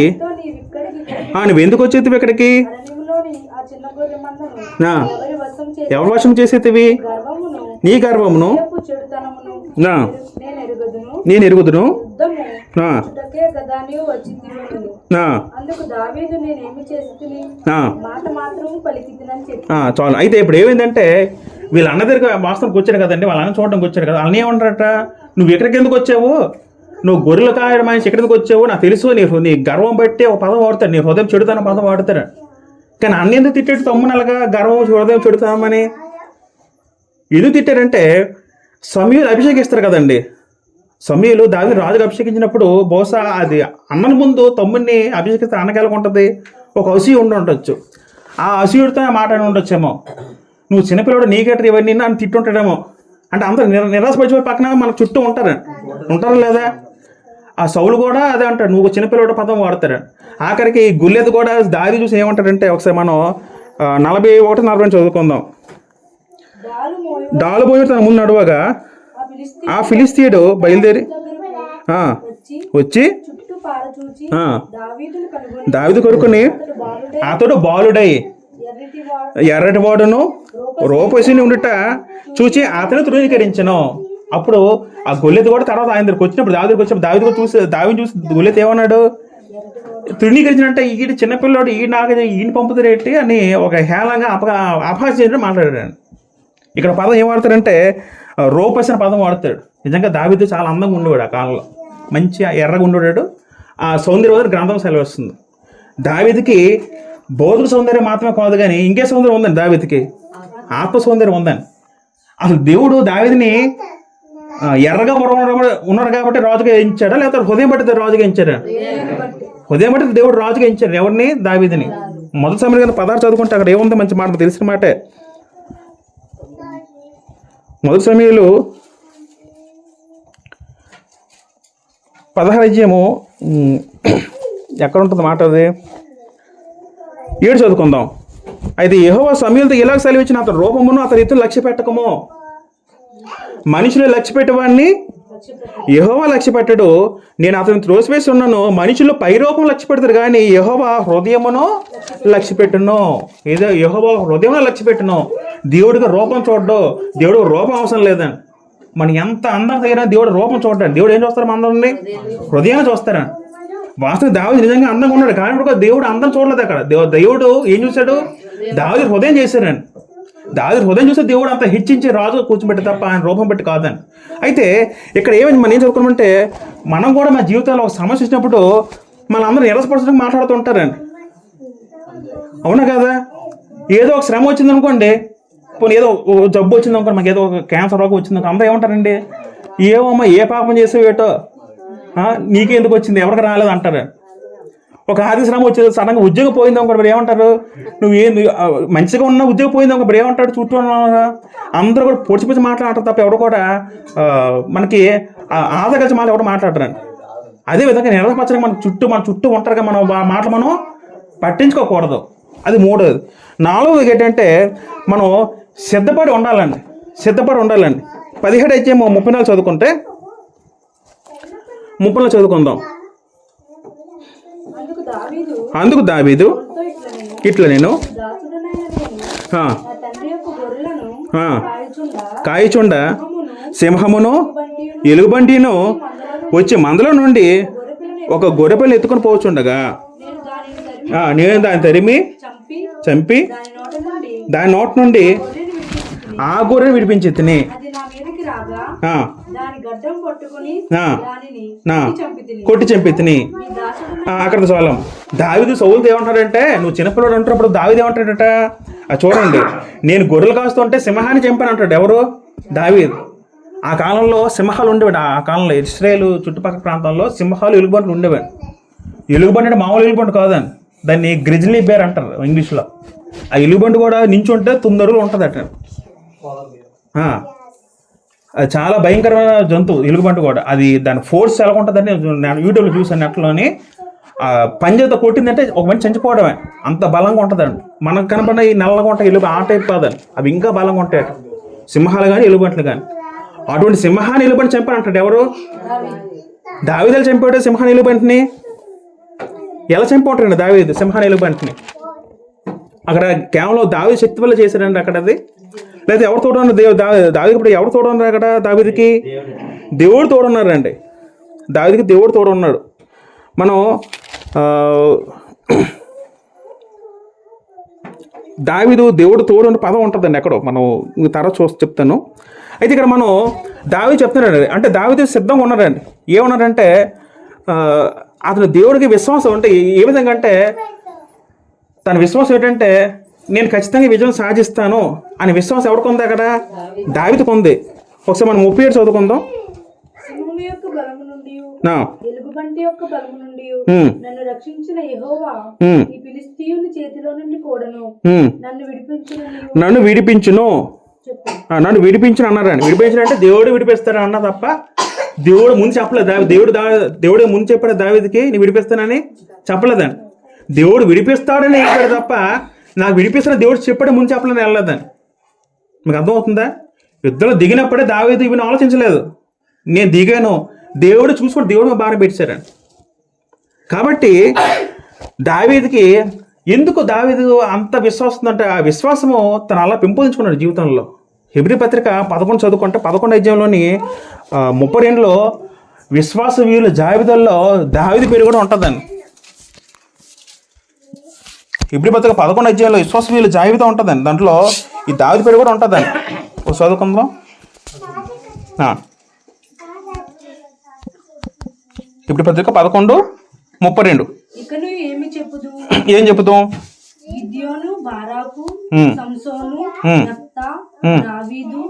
నువ్వు ఎందుకు వచ్చేది ఇక్కడికి? అరణ్యంలోని ఆ చిన్న గొర్రె మందను ఆ, ఎవరి వశం చేసి ఎవరి వశం చేసేటివి? గర్వమును నీ గర్వమును రేపు చెడుతనమును నా నేను ఎరుగుదును. నేను ఎరుగుదును. యుద్ధము ఆ, చుట్టకే గదా నీవు వచ్చింది. ఆ, అందుకు దావీదు నేనేమి చేస్తుని ఆ, మాట మాత్రం పలికిద్దునని చెప్పి చాలు. అయితే ఇప్పుడు ఏమైందంటే వీళ్ళ అన్న దగ్గర వాస్తవానికి వచ్చాడు కదండి, వాళ్ళ అన్న చూడడానికి వచ్చాడు కదా. అన్న ఏమంటారట, నువ్వు ఎక్కడికి ఎందుకు వచ్చావు, నువ్వు గొర్రెలు కాయడం మనిషి ఎక్కడికి వచ్చావు, నాకు తెలుసు నీ గర్వం బట్టి ఒక పదం వాడతాడు, నీ హృదయం చెడుతాన పదం వాడతాడు. కానీ అన్న ఎందుకు తిట్టాడు తమ్మునలుగా గర్వం హృదయం చెడుతామని? ఎందుకు తిట్టారంటే సమూయేలు అభిషేకిస్తారు కదండి. సమూయేలు దావీదు రాజుగా అభిషేకించినప్పుడు బహుశా అది అన్నల ముందు తమ్ముడిని అభిషేకిస్తే అన్నకెళ్ళకు ఉంటుంది, ఒక అసూయ ఉండి ఉండొచ్చు. ఆ అసూయుడితో మాట్లాడి ఉండొచ్చేమో, నువ్వు చిన్నపిల్లడు నీకెటర్ ఇవన్నీ అని తిట్టుంటాడేమో. అంటే అందరూ నిరాశపరిచిపోయి పక్కన మన చుట్టూ ఉంటారా లేదా? ఆ సౌలు కూడా అదే అంటాడు, నువ్వు చిన్నపిల్లడు పదం వాడతాడు. ఆఖరికి గుల్లెది కూడా దారి చూసి ఏమంటాడంటే, ఒకసారి మనం 41-42 చదువుకుందాం. డాలు మోయ డాలు పోయి తన ముందు నడువగా ఆ ఫిలిస్తీయుడు బయలుదేరి వచ్చి చుట్టూ పారచూచి దావీదును కనుగొని దావీదు కొరుకుని అతడు బాలుడై ఎర్రటి వాడును రూపసిని ఉండుట చూచి అతను తృణీకరించను. అప్పుడు ఆ గొల్లెది కూడా తర్వాత ఆయన దగ్గరికి వచ్చినప్పుడు దావీదు కూడా దావీదు చూసి గొల్లెతి ఏమన్నాడు, తృణీకరించినంటే ఈడు చిన్నపిల్లడు ఈయన పంపుతారేంటి అని ఒక హేళంగా అపహాస్యం మాట్లాడాడు. ఇక్కడ పదం ఏం వాడతాడంటే రూపసిన పదం వాడతాడు. నిజంగా దావీదు చాలా అందంగా ఉండేవాడు ఆ కాలంలో, మంచి ఎర్రగా ఉండేవాడు. ఆ సౌందర్యవర్ధన గ్రంథం సెలవిస్తుంది. దావీదుకి భౌతిక సౌందర్యం మాత్రమే కాదు కానీ ఇంకే సౌందర్యం ఉందండి దావీదుకి, ఆత్మ సౌందర్యం ఉందని. అసలు దేవుడు దావీదుని ఎర్రగా ఉన్నాడు కాబట్టి రాజుగా ఎంచాడా, లేకపోతే హృదయం బట్టి రాజుగా ఎంచాడా? హృదయం బట్టి దేవుడు రాజుగా ఎంచాడు. ఎవరిని? దావీదుని. మొదటి సమయంలో 16 చదువుకుంటే అక్కడ ఏముందో మంచి మాట, తెలిసిన మాటే. మొదటి సమయంలో 16 అధ్యాయము ఎక్కడ ఉంటుంది మాట, అది 7 చదువుకుందాం. అయితే యెహోవా సమూయేలుతో ఇలాగ సెలవిచ్చిన, అతని రూపమును అతని ఇతరులు లక్ష్య పెట్టకము. మనుషులు లక్ష్య పెట్టేవాడిని యెహోవా లక్ష్య పెట్టడు. నేను అతను త్రోసివేసి ఉన్నాను. మనుషులు పై రూపం లక్ష్య పెడతారు కానీ యెహోవా హృదయమును లక్ష్య పెట్టును. ఏదో యెహోవా హృదయంలో లక్ష్య పెట్టును. దేవుడికి రూపం చూడడు, దేవుడు రూపం అవసరం లేదండి. మనం ఎంత అందం తగిన దేవుడు రూపం చూడండి. దేవుడు ఏం చూస్తారు? అందరిని హృదయాన్ని చూస్తారా? వాస్తవం దావీదు నిజంగా అందంగా ఉన్నాడు కానీ ఇప్పుడు దేవుడు అందం చూడలేదు. అక్కడ దేవుడు ఏం చూశాడు? దావీదు హృదయం చేశారండి. దావీదు హృదయం చూస్తే దేవుడు అంత హెచ్చించి రాజు కూర్చోబెట్టి తప్ప ఆయన రూపం పెట్టి కాదని. అయితే ఇక్కడ ఏమైంది, మనం ఏం చదువుకోమంటే, మనం కూడా మన జీవితంలో ఒక సమస్య వచ్చినప్పుడు మన అందరూ నిరసపరచడానికి మాట్లాడుతూ ఉంటారండి. అవునా కదా? ఏదో ఒక శ్రమ వచ్చింది అనుకోండి, పోనీ ఏదో జబ్బు వచ్చింది అనుకోండి, మాకు ఏదో ఒక క్యాన్సర్ రోగం వచ్చింది అనుకో, అందరూ ఏమంటారండి, ఏమమ్మా ఏ పాపం చేసేవేటో, నీకెందుకు వచ్చింది, ఎవరికి రాలేదు అంటారు. ఒక ఆర్థిక శ్రమ వచ్చేది, సడన్గా ఉద్యోగం పోయింది అనుకోండి, ఇప్పుడు ఏమంటారు, నువ్వేం మంచిగా ఉన్న ఉద్యోగం పోయింది అనుకో, ఇప్పుడు ఏమంటాడు, చుట్టూ అందరూ కూడా పొడిచి మాట్లాడతారు తప్ప ఎవరు కూడా మనకి ఆదగలిసి మాట ఎవరు మాట్లాడతారండి. అదేవిధంగా నిరసపరచడానికి మన చుట్టూ ఉంటారుగా, మనం మాటలు మనం పట్టించుకోకూడదు. అది 3వది. 4వది ఏంటంటే మనం సిద్ధపడి ఉండాలండి. 17 అయితే 34 చదువుకుంటే 30 చదువుకుందాం. అందుకు దావీదు ఇట్లా నేను కాయచుండ సింహమును ఎలుగుబంటిను వచ్చి మందలో నుండి ఒక గొర్రెపిల్లని ఎత్తుకొని పోవచ్చుండగా నేను దాన్ని తరిమి చంపి దాని నోటి నుండి ఆ గొర్రెని విడిపించి తిని కొట్టి చంపి తిని. అక్కడ చాలం. దావీదు సౌలుతో ఏమంటాడంటే, నువ్వు చిన్నపిల్లడు అంటున్నప్పుడు దావీదు ఏమంటాడట, చూడండి, నేను గొర్రెలు కాస్తుంటే సింహాన్ని చంపాను అంటాడు. ఎవరు? దావీదు. ఆ కాలంలో సింహాలు ఉండేవాడు. ఆ కాలంలో ఇశ్రాయేలు చుట్టుపక్కల ప్రాంతాల్లో సింహాలు ఎలుగుబంట్లు ఉండేవాడు. ఎలుగుబంటి అంటే మామూలు ఎలుగుబంటి కాదని, దాన్ని గ్రిజ్లీ బేర్ అంటారు ఇంగ్లీష్లో. ఆ ఎలుగుబంటి కూడా నించుంటే 9 అడుగులు ఉంటుందట. అది చాలా భయంకరమైన జంతువు ఎలుగుబంటి కూడా. అది దాని ఫోర్స్ ఎలా ఉంటుందని నేను యూట్యూబ్లో చూసాను, నెట్లోని. పంజతో కొట్టిందంటే ఒక మంచి చంచిపోవడమే, అంత బలంగా ఉంటుందండి. మనకు కనపడిన ఈ నల్లగా ఉంటాయి ఎలుగు ఆ టైప్ కాదని, అవి ఇంకా బలంగా ఉంటాయి సింహాలు కానీ ఎలుగుబంట్లు కానీ. అటువంటి సింహాన్ని ఎలుగుబంటి చంపాను అంటాడు. ఎవరు? దావీదు చంపాడు సింహాన్ని ఎలుగుబంటిని. ఎలా చంపుకుంటారండి దావీదు సింహాన్ని ఎలుగుబంటిని? అక్కడ కేవలం దావీదు శక్తి వల్ల చేశారండి అక్కడ అది, లేదా ఎవరు తోడున్నారు? దావీదు ఇప్పుడు ఎవరు తోడున్నారు అక్కడ? దావీదుకి దేవుడు తోడున్నారండి. దావీదుకి దేవుడు తోడున్నాడు. మనం దావీదు దేవుడు తోడు అనే పదం ఉంటుందండి ఎక్కడో, మనం తర్వాత చెప్తాను. అయితే ఇక్కడ మనం దావీదు చెప్తున్నాడండి, అంటే దావీదు సిద్ధంగా ఉన్నారండి. ఏమన్నారంటే అతను దేవుడికి విశ్వాసం అంటే ఏ విధంగా అంటే, తన విశ్వాసం ఏంటంటే నేను ఖచ్చితంగా విజయం సాధిస్తాను అనే విశ్వాసం ఎవరికి ఉంది అక్కడ? దావీదుకు ఉంది. ఒకసారి మనం 37 చదువుకుందాం. సింహము యొక్క బలము నుండి ఎలుగుబంటి యొక్క బలము నుండి నన్ను రక్షించిన యెహోవా ఈ ఫిలిష్తీయుని చేతిలో నుండి కూడాను నన్ను విడిపించును నన్ను విడిపించును అన్నారండి. విడిపించిన అంటే దేవుడు విడిపిస్తాడు అన్న తప్ప దేవుడు ముందు చెప్పలేదు. దేవుడు ముందు చెప్పాడు దావీదుకి నేను విడిపిస్తానని చెప్పలేదండి. దేవుడు విడిపిస్తాడని చెప్పాడు తప్ప నాకు విడిపిస్తాను దేవుడు చెప్పాడు ముందు చెప్పలేదని వెళ్ళలేదని. మీకు అర్థమవుతుందా? యుద్ధంలో దిగినప్పుడే దావీదు ఇవన్నీ ఆలోచించలేదు. నేను దిగాను, దేవుడు చూసుకొని దేవుడు భారం పెట్టారండి. కాబట్టి దావీదుకి ఎందుకు దావీదు అంత విశ్వాసం అంటే ఆ విశ్వాసము తను అలా పెంపొందించుకున్నాడు జీవితంలో. హెబ్రీ పత్రిక 11 చదువుకుంటే 11 అధ్యాయంలోని 32లో విశ్వాస వీరుల జాబితాల్లో దావీదు పేరు కూడా ఉంటుందండి. హెబ్రీ పత్రిక 11 అధ్యాయంలో విశ్వాస వీరుల జాబితా ఉంటుందండి. దాంట్లో ఈ దావీదు పేరు కూడా ఉంటుందండి. ఒక చదువుకుందాం. హెబ్రీ పత్రిక 11:32. ఏం చెప్పుదాం? గిద్యోను, బారాకు, సంసోను, యెఫ్తా, దావీదు,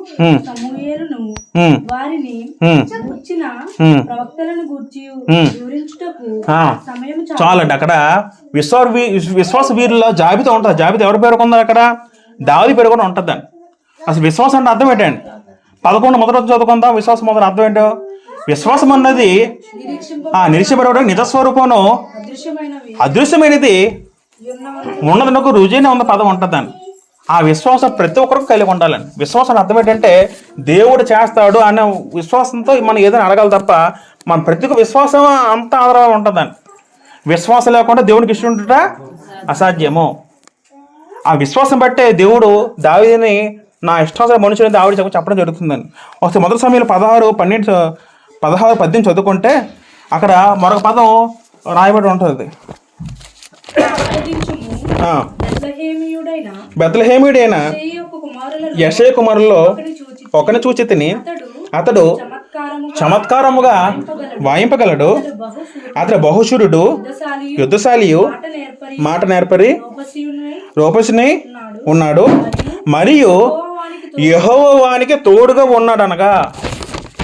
సమూయేలును వారిని గూర్చిన ప్రవక్తలను గూర్చి వివరించుటకు సమయం చాలండి. అక్కడ విశ్వాస వీరుల జాబితా ఉంటుంది. జాబితా ఎవరి పేరు ఉందా అక్కడ? దావీదు పేరు కూడా ఉంటుందండి. అసలు విశ్వాసం అంటే అర్థం ఏంటండి? 11 మొదటి చదువుకుందాం. విశ్వాసం మొదటి అర్థం ఏంటో? విశ్వాసం అన్నది నిరీక్షపడడం, నిజస్వరూపంను అదృశ్యమైనది ఉన్నదనకు రుజువునే ఉన్న పదం ఉంటుందండి. ఆ విశ్వాసం ప్రతి ఒక్కరికి కలిగి ఉండాలండి. విశ్వాసం అర్థం ఏంటంటే దేవుడు చేస్తాడు అనే విశ్వాసంతో మనం ఏదైనా అడగాలి తప్ప మన ప్రతి ఒక్క విశ్వాసం అంత ఆధారం ఉంటుందండి. విశ్వాసం లేకుండా దేవునికి ఇష్టం ఉంటుందా? అసాధ్యము. ఆ విశ్వాసం బట్టే దేవుడు దావీదుని నా ఇష్టానుసారం మనుషులని ఆవిడ చెప్పడం జరుగుతుందండి. ఒకసారి మొదటి సమయంలో 16-18 చదువుకుంటే అక్కడ మరొక పదం రాయబడి ఉంటుంది. బెత్లెహేమీయుడైన యెషయ కుమారుల్లో ఒకని చూచి తిని అతడు చమత్కారముగా వాయింపగలడు, అతడు బహుశూరుడు, యుద్ధశాలియు, మాట నేర్పరి, రూపసిని ఉన్నాడు, మరియు యెహోవా వానికి తోడుగా ఉన్నాడు అనగా.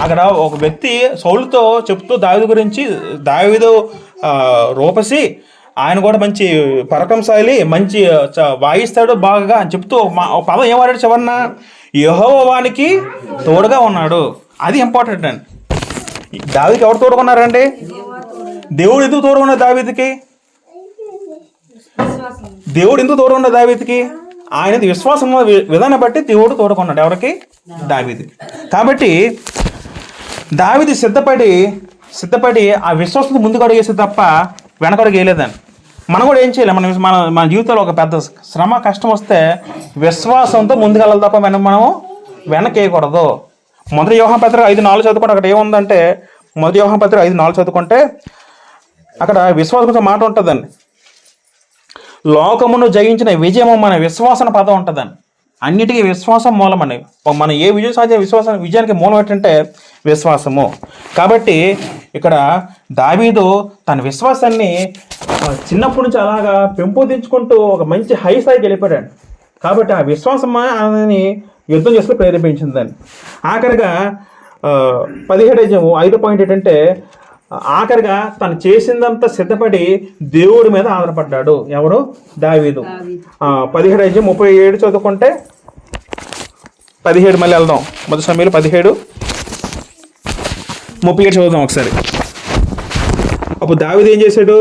అక్కడ ఒక వ్యక్తి సౌలుతో చెప్తూ దావీదు గురించి, దావీదు రూపసి, ఆయన కూడా మంచి పరకంశాలి, మంచి వాయిస్తాడు బాగా అని చెప్తూ ఒక పదం ఏమాడాడు చివరన? యెహోవా వానికి తోడుగా ఉన్నాడు. అది ఇంపార్టెంట్ అండి. దావీదుకి ఎవరు తోడుకున్నారండి? దేవుడు ఎందుకు తోడుకున్నాడు దావీదుకి? దేవుడు ఎందుకు తోడుకున్నాడు దావీదుకి? ఆయన విశ్వాసం విధానం బట్టి దేవుడు తోడుకున్నాడు ఎవరికి? దావీదుకి. కాబట్టి దావీదు సిద్ధపడి ఆ విశ్వాసంతో ముందుకు అడుగేస్తే తప్ప వెనకడుగు వేయలేదండి. మనం కూడా ఏం చేయలేం. మన జీవితంలో ఒక పెద్ద శ్రమ కష్టం వస్తే విశ్వాసంతో ముందుకెళ్ళాలి తప్ప మనం వెనకేయకూడదు. మొదటి యోహాను పత్రిక 5:4 చదువుకుంటే అక్కడ ఏముందంటే, మొదటి యోహాను పత్రిక 5:4 చదువుకుంటే అక్కడ విశ్వాసం కోసం మాట ఉంటుందండి. లోకమును జయించిన విజయము మన విశ్వాసన పదం ఉంటుందండి. అన్నిటికీ విశ్వాసం మూలమండి. మనం ఏ విజయం సాధించే విజయానికి మూలం ఏంటంటే విశ్వాసము. కాబట్టి ఇక్కడ దావీదు తన విశ్వాసాన్ని చిన్నప్పటి నుంచి అలాగా పెంపొందించుకుంటూ ఒక మంచి హై స్థాయికి వెళ్ళిపోయాడు. కాబట్టి ఆ విశ్వాసం ఆయనని యుద్ధం చేస్తూ ప్రేరేపించిందండి. ఆఖరిగా 17 పాయింట్ ఏంటంటే, ఆఖరిగా తను చేసిందంతా సిద్ధపడి దేవుడి మీద ఆధారపడ్డాడు. ఎవరు? దావీదు. 17:37 చదువుకుంటే 17 మళ్ళీ వెళ్దాం. మొదటి సమయంలో 17:37 చదువుదాం ఒకసారి. అప్పుడు దావీదు ఏం చేశాడు?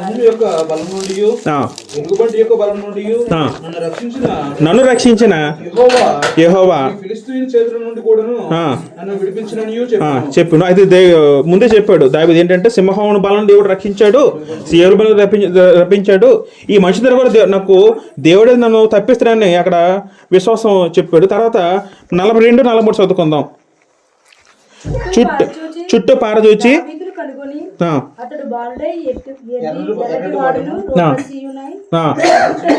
ఇనుము యొక్క బలం నుండి ఎలుగుబంటి యొక్క బలం నుండి నన్ను రక్షించిన యెహోవా ఫిలిష్తీయుని చేతుల నుండి కూడాను నన్ను విడిపించిననియు చెప్పు. అయితే ముందే చెప్పాడు దావీదు ఏంటంటే సింహం బలం దేవుడు రక్షించాడు, ఏరు బలం రప్పించాడు, ఈ మనిషి దగ్గర కూడా నాకు దేవుడే నన్ను తప్పిస్తాడని అక్కడ విశ్వాసం చెప్పాడు. తర్వాత 42-43 చదువుకుందాం. చుట్టూ పారచూచి అతడు బాలుడై ఎర్రటివాడును రోమసీయునై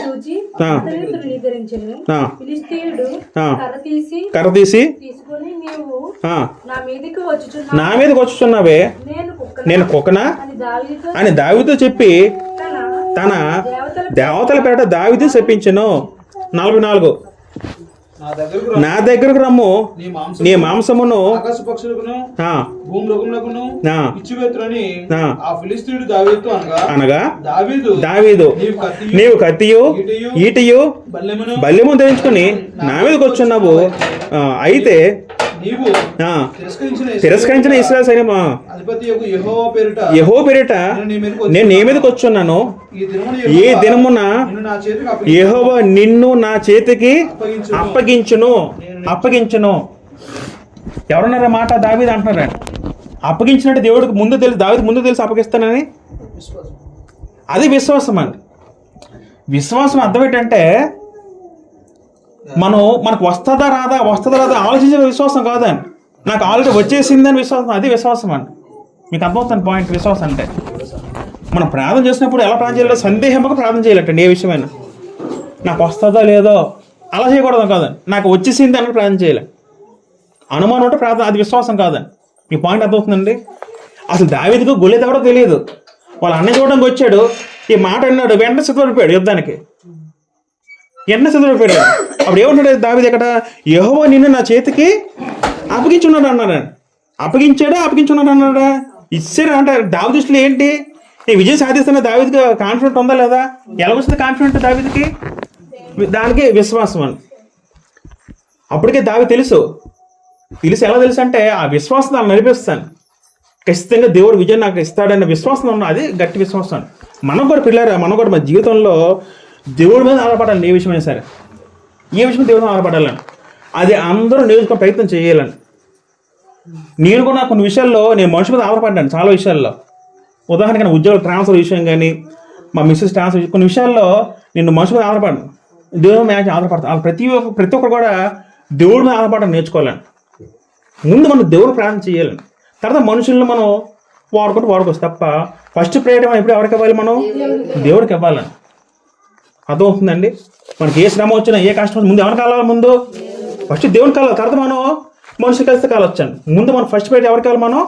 చూచి అతనిని తృణీకరించెను. ఫిలిష్తీయుడు కర్ర తీసి తీసుకొని నీవు నా మీదకి వచ్చుచున్నావే నేను కుక్కనా అని దావీదుతో చెప్పి తన దేవతల పేట దావీదు చెప్పించెను. 44 నా దగ్గరకు రమ్ము, నీ మాంసమును ఆకాశ పక్షులకును భూమృగములకును ఇచ్చివేతురని ఆ ఫిలిష్తీయుడు దావీదుతో అనగా దావీదు నీవు కత్తియు ఈటియు బల్లెము ధరించుకుని నా మీదకి వచ్చున్నావు, అయితే తిరస్కరించిన ఇశ్రాయేలు సైన్యమా యెహోవా పేరిట నేను నీ మీదకి వచ్చున్నాను. ఈ దినమున యెహోవా నిన్ను నా చేతికి అప్పగించును. ఎవరన్నారా మాట? దావీదు అంటున్నారా? అప్పగించినట్టు దేవుడికి ముందు తెలుసు, దావీదు ముందు తెలిసి అప్పగిస్తానని. అది విశ్వాసం అండి. విశ్వాసం అర్థం ఏంటంటే మనకు వస్తుందా రాదా ఆలోచించే విశ్వాసం కాదండి. నాకు ఆల్రెడీ వచ్చేసిందని విశ్వాసం, అది విశ్వాసం అండి. మీకు అర్థమవుతుంది పాయింట్. విశ్వాసం అంటే మనం ప్రార్థన చేసినప్పుడు ఎలా ప్రార్థన చేయాలో సందేహంగా ప్రార్థన చేయాలంటండి. ఏ విషయమైనా నాకు వస్తుందో లేదో అలా చేయకూడదు కాదండి. నాకు వచ్చేసింది అని ప్రార్థన చేయాలి. అనుమానం ఉంటే ప్రార్థన, అది విశ్వాసం కాదండి. మీ పాయింట్ అర్థమవుతుందండి. అసలు దావీదుకు గొలియత్ ఎవరో తెలియదు. వాళ్ళ అన్నయ్య చూడడానికి వచ్చాడు, ఈ మాట అన్నాడు, వెంటనే సిద్ధపడిపోయాడు యుద్ధానికి. సిద్ధపడిపోయాడు. అప్పుడు ఏమంటాడు దావీదు ఇక్కడ? యెహోవా నిన్ను నా చేతికి అప్పగించున్నాడు అన్నాడు. అప్పగించున్నాడు అన్నాడా? ఇచ్చాడు అంటారు. దావీదు దృష్టిలో ఏంటి? ఈ విజయం సాధిస్తున్న దావీదుకి కాన్ఫిడెంట్ ఉందా లేదా? ఎలాగొస్తుంది కాన్ఫిడెంట్ దావీదుకి? దానికి విశ్వాసం అని. అప్పటికే దావీదు తెలుసు ఎలా తెలుసు అంటే ఆ విశ్వాసం దాన్ని నడిపిస్తాను. ఖచ్చితంగా దేవుడు విజయం నాకు ఇస్తాడనే విశ్వాసం ఉన్న, అది గట్టి విశ్వాసం. మనం కూడా పిల్లరా, మనం కూడా మన జీవితంలో దేవుడి మీద ఆధారపడాలి. ఏ విషయమైనా సరే, ఏ విషయం దేవుడి మీద ఆధారపడాలని, అది అందరూ నేర్చుకునే ప్రయత్నం చేయాలని. నేను కూడా కొన్ని విషయాల్లో నేను మనుషుల మీద ఆధారపడ్డాను. చాలా విషయాల్లో, ఉదాహరణకి నా ఉద్యోగ ట్రాన్స్ఫర్ విషయం కానీ, మా మిస్సెస్ ట్రాన్స్ఫర్, కొన్ని విషయాల్లో నేను మనుషుల మీద ఆధారపడ్డాను, దేవుడి మీద ఆధారపడతాను. ప్రతి ఒక్కరు కూడా దేవుడి మీద ఆధారపడడం నేర్చుకోవాలని. ముందు మనం దేవుడు ప్రార్థన చేయాలని, తర్వాత మనుషులను మనం వాడుకోవచ్చు తప్ప ఫస్ట్ ప్రేయర్ ఎప్పుడు ఎవరికి ఇవ్వాలి? మనం దేవుడికి ఇవ్వాలని. అర్థమవుతుందండి. మనకి ఏ శ్రమ వచ్చినా, ఏ కష్టం వచ్చినా ముందు ఎవరికి కావాలి? ముందు ఫస్ట్ దేవుడికి కావాలి, తర్వాత మనం మనుషులు కలిస్తే కాలొచ్చాను. ముందు మనం ఫస్ట్ ప్రేయర్ ఎవరికి కావాలి? మనం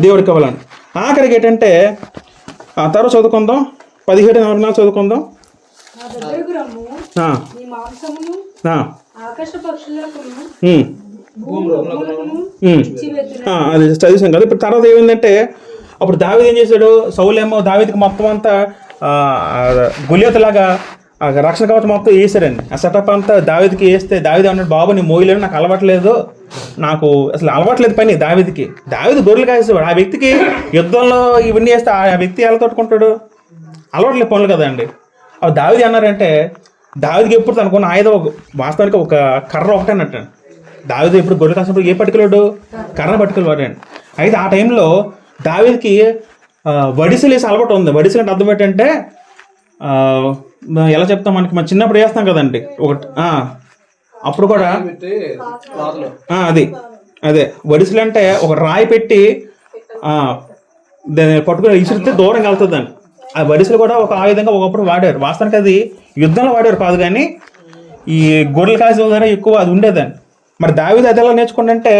దేవుడికి ఇవ్వాలని. ఆఖరికి ఏంటంటే ఆ తర్వాత చదువుకుందాం, 17-44 చదువుకుందాం. అది చదివాం కదా. ఇప్పుడు తర్వాత ఏమైందంటే అప్పుడు దావీదు ఏం చేశాడు? సౌలేమో దావీదుకి మొత్తం అంతా గొలియత్ లాగా రక్షణ కవచం మొత్తం వేసాడండి. ఆ సెటప్ అంతా దావీదుకి వేస్తే దావీదు అన్నాడు, బాబు నీ మోయలేడు, నాకు అలవాట్లేదు, నాకు అసలు అలవాట్లేదు పని. దావీదుకి గొర్రెలు కాసేవాడు. ఆ వ్యక్తికి యుద్ధంలో ఇవన్నీ వేస్తే ఆ వ్యక్తి ఎలా తట్టుకుంటాడు? అలవాట్లేదు పనులు కదండి. అవి దావీదు అన్నారంటే దావీదుకి ఎప్పుడు తనకున్న ఆయుధం వాస్తవానికి ఒక కర్ర ఒకటే అన్నట్టు. దావీదు ఎప్పుడు గొర్రెలు కాసినప్పుడు ఏ పట్టుకెళ్ళాడు? కర్ర పట్టుకెళ్ళాడండి. అయితే ఆ టైంలో దావీదుకి వడిసెలు వేసి అలవాటు ఉంది. వడిసెలు అంటే అర్థం ఏంటంటే ఎలా చెప్తాం, మనకి మనం చిన్నప్పుడు వేస్తాం కదండి ఒకటి, అప్పుడు కూడా అదే వడిసెలు అంటే ఒక రాయి పెట్టి పట్టుకుని ఇసిరితే దూరంగా వెళ్తుందండి. ఆ వడిసెలు కూడా ఒక ఆయుధంగా ఒకప్పుడు వాడారు. వాస్తవానికి అది యుద్ధంలో వాడారు కాదు, కానీ ఈ గొర్రెలు కాసే దగ్గర ఎక్కువ అది ఉండేదండి. మరి దావీదు అది ఎలా నేర్చుకుంటే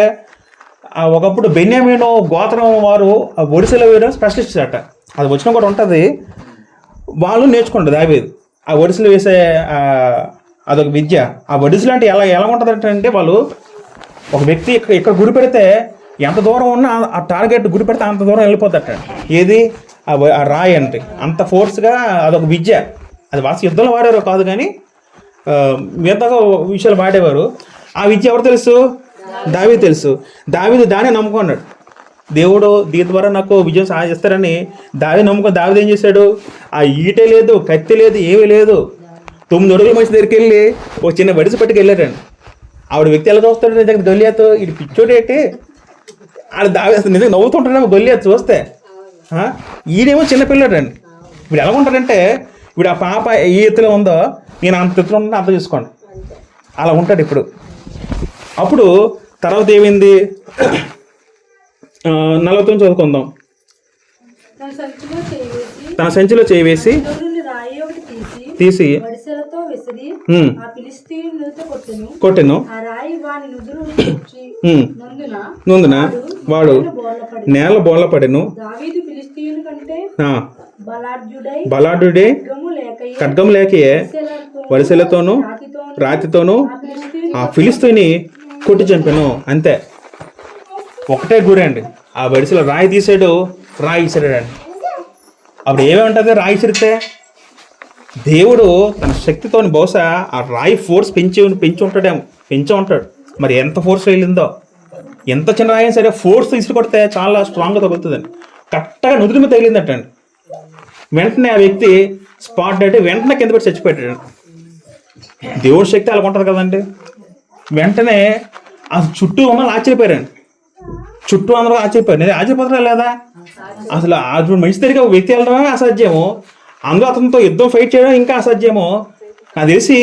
ఒకప్పుడు బెన్యామీను గోత్రం వారు ఆ ఒడిసెలు వేయడం స్పెషలిస్ట్ అట. అది వచ్చిన కూడా ఉంటుంది, వాళ్ళు నేర్చుకుంటారు దావీదు. ఆ ఒడిసెలు వేసే అదొక విద్య. ఆ ఒడిసెలు అంటే ఎలా ఉంటుంది అంటే వాళ్ళు ఒక వ్యక్తి ఇక్కడ గురి పెడితే ఎంత దూరం ఉన్నా ఆ టార్గెట్ గురి పెడితే అంత దూరం వెళ్ళిపోతాట. ఏది ఆ రాయి అంటే అంత ఫోర్స్గా అదొక విద్య. అది వాసి యుద్ధంలో వాడేవారు కాదు, కానీ మిగతా విషయాలు వాడేవారు. ఆ విద్య ఎవరు తెలుసు? దావీదు తెలుసు. దావీదు దాన్ని నమ్ముకున్నాడు. దేవుడు దీని ద్వారా నాకు విజయం సాధిస్తారని దావీదు నమ్ముకొని దావీదు ఏం చేశాడు? ఆ ఈటే లేదు, కత్తి లేదు, ఏమీ లేదు. 9 అడుగుల మనిషి దగ్గరికి వెళ్ళి ఒక చిన్న బడిసి పట్టుకు వెళ్ళాడండి. ఆవిడ వ్యక్తి ఎలా చూస్తాడు నిజంగా గొల్లియాతు? ఇటు పిచ్చోడు ఏంటి? ఆడ దావీదు నిజంగా నవ్వుతుంటాడేమో గొల్లియాతు చూస్తే. ఈయనేమో చిన్నపిల్లాడండి. ఇప్పుడు ఎలా ఉంటాడంటే, ఇప్పుడు ఆ పాప ఏ ఎత్తులో ఉందో నేను అంత ఎత్తులో ఉంటే అర్థం చేసుకోండి, అలా ఉంటాడు ఇప్పుడు. అప్పుడు తర్వాత ఏమైంది? 40 చదువుకుందాం. తన సంచిలో చేయి వేసి తీసి కొట్టెను. నందున వాడు నేల బోర్ల పడెను. బలాఢ్యుడే ఖడ్గం లేకయే వరిసెలతోనూ రాతితోనూ ఆ ఫిలిస్తీని కొట్టి చంపెను. అంతే, ఒకటే గురి అండి. ఆ బడిసెలో రాయి తీసాడు, రాయి ఇసిరాడండి. అప్పుడు ఏమేముంటుంది? రాయి ఇసిరితే దేవుడు తన శక్తితో బహుశా ఆ రాయి ఫోర్స్ పెంచి ఉంటాడు. మరి ఎంత ఫోర్స్ వెళ్ళిందో, ఎంత చిన్న రాయి సరే ఫోర్స్ ఇసురు కొడితే చాలా స్ట్రాంగ్గా తగులుతుందండి. కరెక్ట్గా నుదుటి మీద తగిలిందటండి. వెంటనే ఆ వ్యక్తి స్పాట్ అంటే వెంటనే కింద పెట్టి చచ్చిపోయాడు. దేవుడి శక్తి అలా ఉంటుంది కదండి. వెంటనే ఆ చుట్టూ ఉన్న ఆశ్చర్యపోయారండి. చుట్టూ అందరూ ఆశ్చర్యపోయారు. నేను ఆశ్చర్యపోతారా లేదా? అసలు ఆ మనిషి దగ్గరికి ఒక వ్యక్తి వెళ్ళడమే అసాధ్యము, అందులో అతనితో యుద్ధం ఫైట్ చేయడం ఇంకా అసాధ్యము. నాకు తెలిసి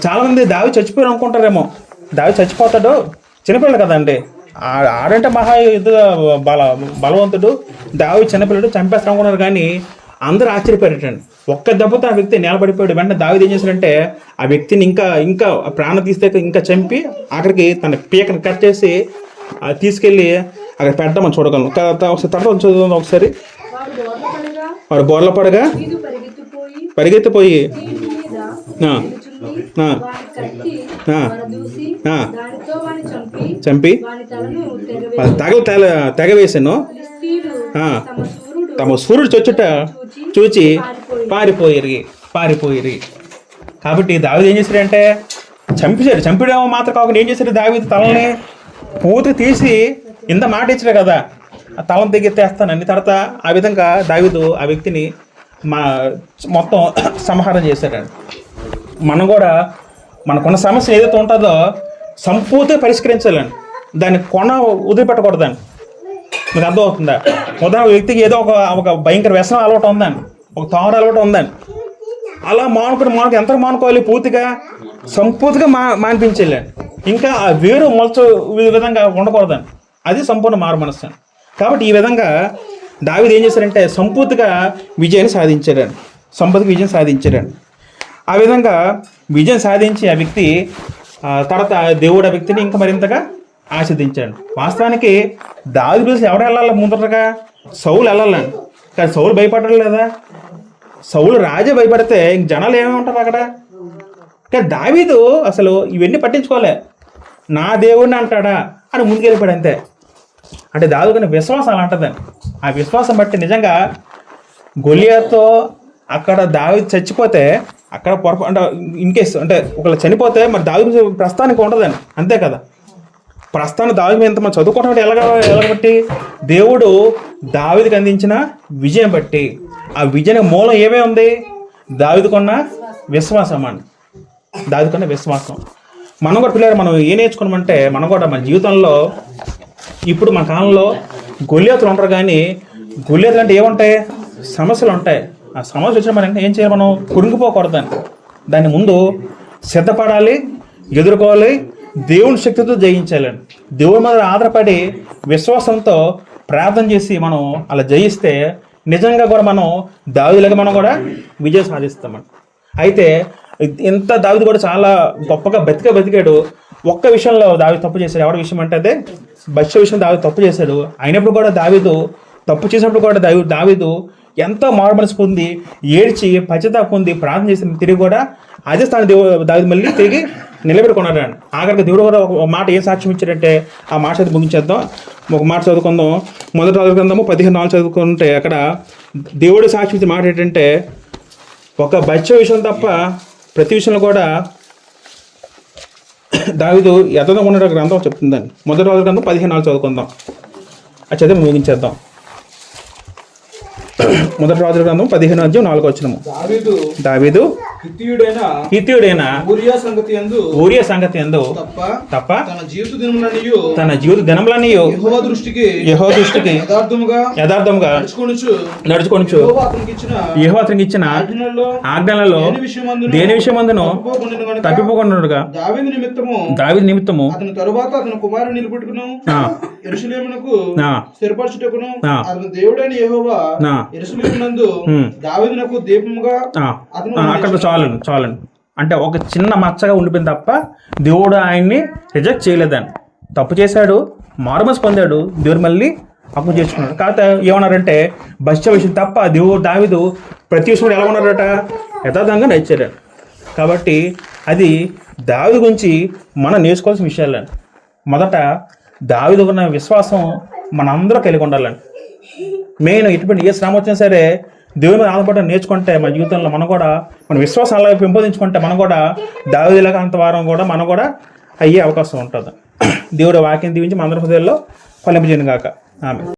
చాలామంది దావీదు చచ్చిపోయారు అనుకుంటారేమో. దావీదు చచ్చిపోతాడు, చిన్నపిల్లడు కదండి. ఆడంటే మహా యుద్ధ బలవంతుడు, దావీదు చిన్నపిల్లడు, చంపేస్తాం అనుకున్నారు. కానీ అందరూ ఆశ్చర్యపోయారటండి. ఒక్క దెబ్బతో ఆ వ్యక్తి నేలబడిపోయాడు. వెంటనే దావీదు ఏం చేశాడంటే ఆ వ్యక్తిని ఇంకా ప్రాణం తీస్తే ఇంకా చంపి ఆఖరికి తన పీకను కట్ చేసి తీసుకెళ్ళి అక్కడ పెట్టమని చూడగలను. తర్వాత చదువుదాం ఒకసారి. వాడు బోర్ల పడగా పరిగెత్తిపోయి చంపి తెగవేసాను. తమ సూర్యుడు చొచ్చుట చూచి పారిపోయిరి. కాబట్టి దావీదు ఏం చేశాడంటే చంపేయడమో మాత్రం కాకుండా ఏం చేశాడు? దావీదు తలని పూర్తి తీసి ఇంత మాట ఇచ్చాడు కదా, ఆ తలను తెగెత్తేస్తాను అన్ని. తర్వాత ఆ విధంగా దావీదు ఆ వ్యక్తిని మొత్తం సంహారం చేశాడండి. మనం కూడా మనకున్న సమస్య ఏదైతే ఉంటుందో సంపూర్తిగా పరిష్కరించాలండి. దాన్ని వదిలిపెట్టకూడదండి. మీకు అర్థమవుతుందా? ఉదాహరణ వ్యక్తికి ఏదో ఒక భయంకర వ్యసనం అలవాటు ఉందండి, ఒక తామర అలవాటు ఉందండి. అలా మానుకుని ఎంత మానుకోవాలి? పూర్తిగా సంపూర్తిగా మానిపించేయాలండి. ఇంకా ఆ వేరు మొలచ విధంగా ఉండకూడదండి. అది సంపూర్ణ మారు మనస్సు అండి. కాబట్టి ఈ విధంగా దావీదు ఏం చేశారంటే సంపూర్తిగా విజయాన్ని సాధించారండి. ఆ విధంగా విజయం సాధించి ఆ వ్యక్తి తర్వాత దేవుడు ఆ వ్యక్తిని ఇంకా మరింతగా ఆశీర్వదించాడు. వాస్తవానికి దావీదు పిలిచి ఎవరు వెళ్ళాలి? ముందరగా సౌలు వెళ్ళాలండి. కానీ సౌలు భయపడడం లేదా? సౌలు రాజే భయపడితే ఇంక జనాలు ఏమేమి ఉంటారు అక్కడ? కానీ దావీదు అసలు ఇవన్నీ పట్టించుకోలే. నా దేవుడిని అంటాడా అని ముందుకెళ్ళిపోయాడు అంతే. అంటే దావీదుకున్న విశ్వాసం అలా అంటుందండి. ఆ విశ్వాసం బట్టి నిజంగా గొలియాతో అక్కడ దావీదు చచ్చిపోతే అక్కడ అంటే ఇన్ కేసు అంటే ఒకళ్ళు చనిపోతే మరి దావీదు ప్రస్తుతానికి ఉండదండి, అంతే కదా. ప్రస్తుతాన్ని దావీదు ఎంత మనం చదువుకోవడం ఎలాగబట్టి దేవుడు దావీదుకి అందించిన విజయం బట్టి ఆ విజయం మూలం ఏమే ఉంది? దావీదుకున్న విశ్వాసం అండి. దావీదుకున్న విశ్వాసం. మనం కూడా పిల్లలు మనం ఏం నేర్చుకున్నామంటే మనం కూడా మన జీవితంలో ఇప్పుడు మన కాలంలో గొల్లియాతులు ఉంటారు. కానీ గొల్లియాతులు అంటే ఏముంటాయి? సమస్యలు ఉంటాయి. ఆ సమస్య వచ్చిన మనం ఏం చేయాలి? మనం కురింగిపోకూడదని దాన్ని ముందు సిద్ధపడాలి, ఎదుర్కోవాలి, దేవుని శక్తితో జయించాలండి. దేవుడి మీద ఆధారపడి విశ్వాసంతో ప్రార్థన చేసి మనం అలా జయిస్తే నిజంగా కూడా మనం దావీదులాగా మనం కూడా విజయం సాధిస్తామండి. అయితే ఇంత దావీదు కూడా చాలా గొప్పగా బతికాడు. ఒక్క విషయంలో దావీదు తప్పు చేశాడు. ఎవరి విషయం అంటే అదే బత్షెబ విషయం దావీదు తప్పు చేశాడు. అయినప్పుడు కూడా దావీదు తప్పు చేసినప్పుడు కూడా దావీదు ఎంతో మారుమనసు పొంది ఏడ్చి పశ్చాత్తాపం పొంది ప్రార్థన చేసిన తిరిగి కూడా అదే స్థానం దావీదు మళ్ళీ తిరిగి నిలబెట్టుకున్నాడు. ఆఖరికి దేవుడు కూడా ఒక మాట ఏం సాక్ష్యం ఇచ్చాడంటే ఆ మాట అయితే ముగించేద్దాం. ఒక మాట చదువుకుందాం. మొదటి చదువుకుందాము 15:4 చదువుకుంటే అక్కడ దేవుడు సాక్ష్యం ఇచ్చే మాట ఏంటంటే ఒక బత్షెబ విషయం తప్ప ప్రతి విషయంలో కూడా దావీదు యథార్థంగా ఉన్న గ్రంథం చెప్తుందండి. మొదటి గ్రంథం 15:4 చదువుకుందాం. అది చదివి ముగించేద్దాం. మొదటి రాజుల గ్రంథం 15:4 దావీదు హిత్తీయుడైన ఊరియా సంగతి యందు తప్ప తన జీవిత దినములన్నీ యెహోవా దృష్టికి యథార్థముగా నడుచుకొనుచు యెహోవా అతనికి ఇచ్చిన ఆజ్ఞలలో దేని విషయమందును తప్పిపోకుండా దావీదు నిమిత్తము అతని తరువాత అతని కుమారుని నిలబెట్టుకును యెరూషలేమునకు స్థిరపరచుటకును అతని దేవుడైన యెహోవా యెరూషలేమునందు దావీదునకు దీపముగా అక్కడ చాలండి. అంటే ఒక చిన్న మచ్చగా ఉండిపోయింది తప్ప దేవుడు ఆయన్ని రిజెక్ట్ చేయలేదని. తప్పు చేశాడు, మారుమనసు పొందాడు, దేవుడు మళ్ళీ అప్పు చేసుకున్నాడు. కాకపోతే ఏమన్నారంటే బస్య విషయం తప్ప దావీదు ప్రతి విషయంలో ఎలా ఉన్నారట, యథార్థంగా నడిచాడు. కాబట్టి అది దావీదు గురించి మనం నేర్చుకోవాల్సిన విషయాలండి. మొదట దావీదు ఉన్న విశ్వాసం మనందరూ కలిగి ఉండాలండి. మెయిన్ ఎటువంటి ఏ శ్రమ వచ్చినా సరే దేవుని మీద ఆధారపడడం నేర్చుకుంటే మన జీవితంలో మనం కూడా మన విశ్వాసాలు పెంపొందించుకుంటే మనం కూడా దావీదులాగా అంత వారం కూడా మనం కూడా అయ్యే అవకాశం ఉంటుంది. దేవుడు వాక్యం దీవించి మన అందరి హృదయాల్లో ఫలింపజేయను గాక. ఆమె.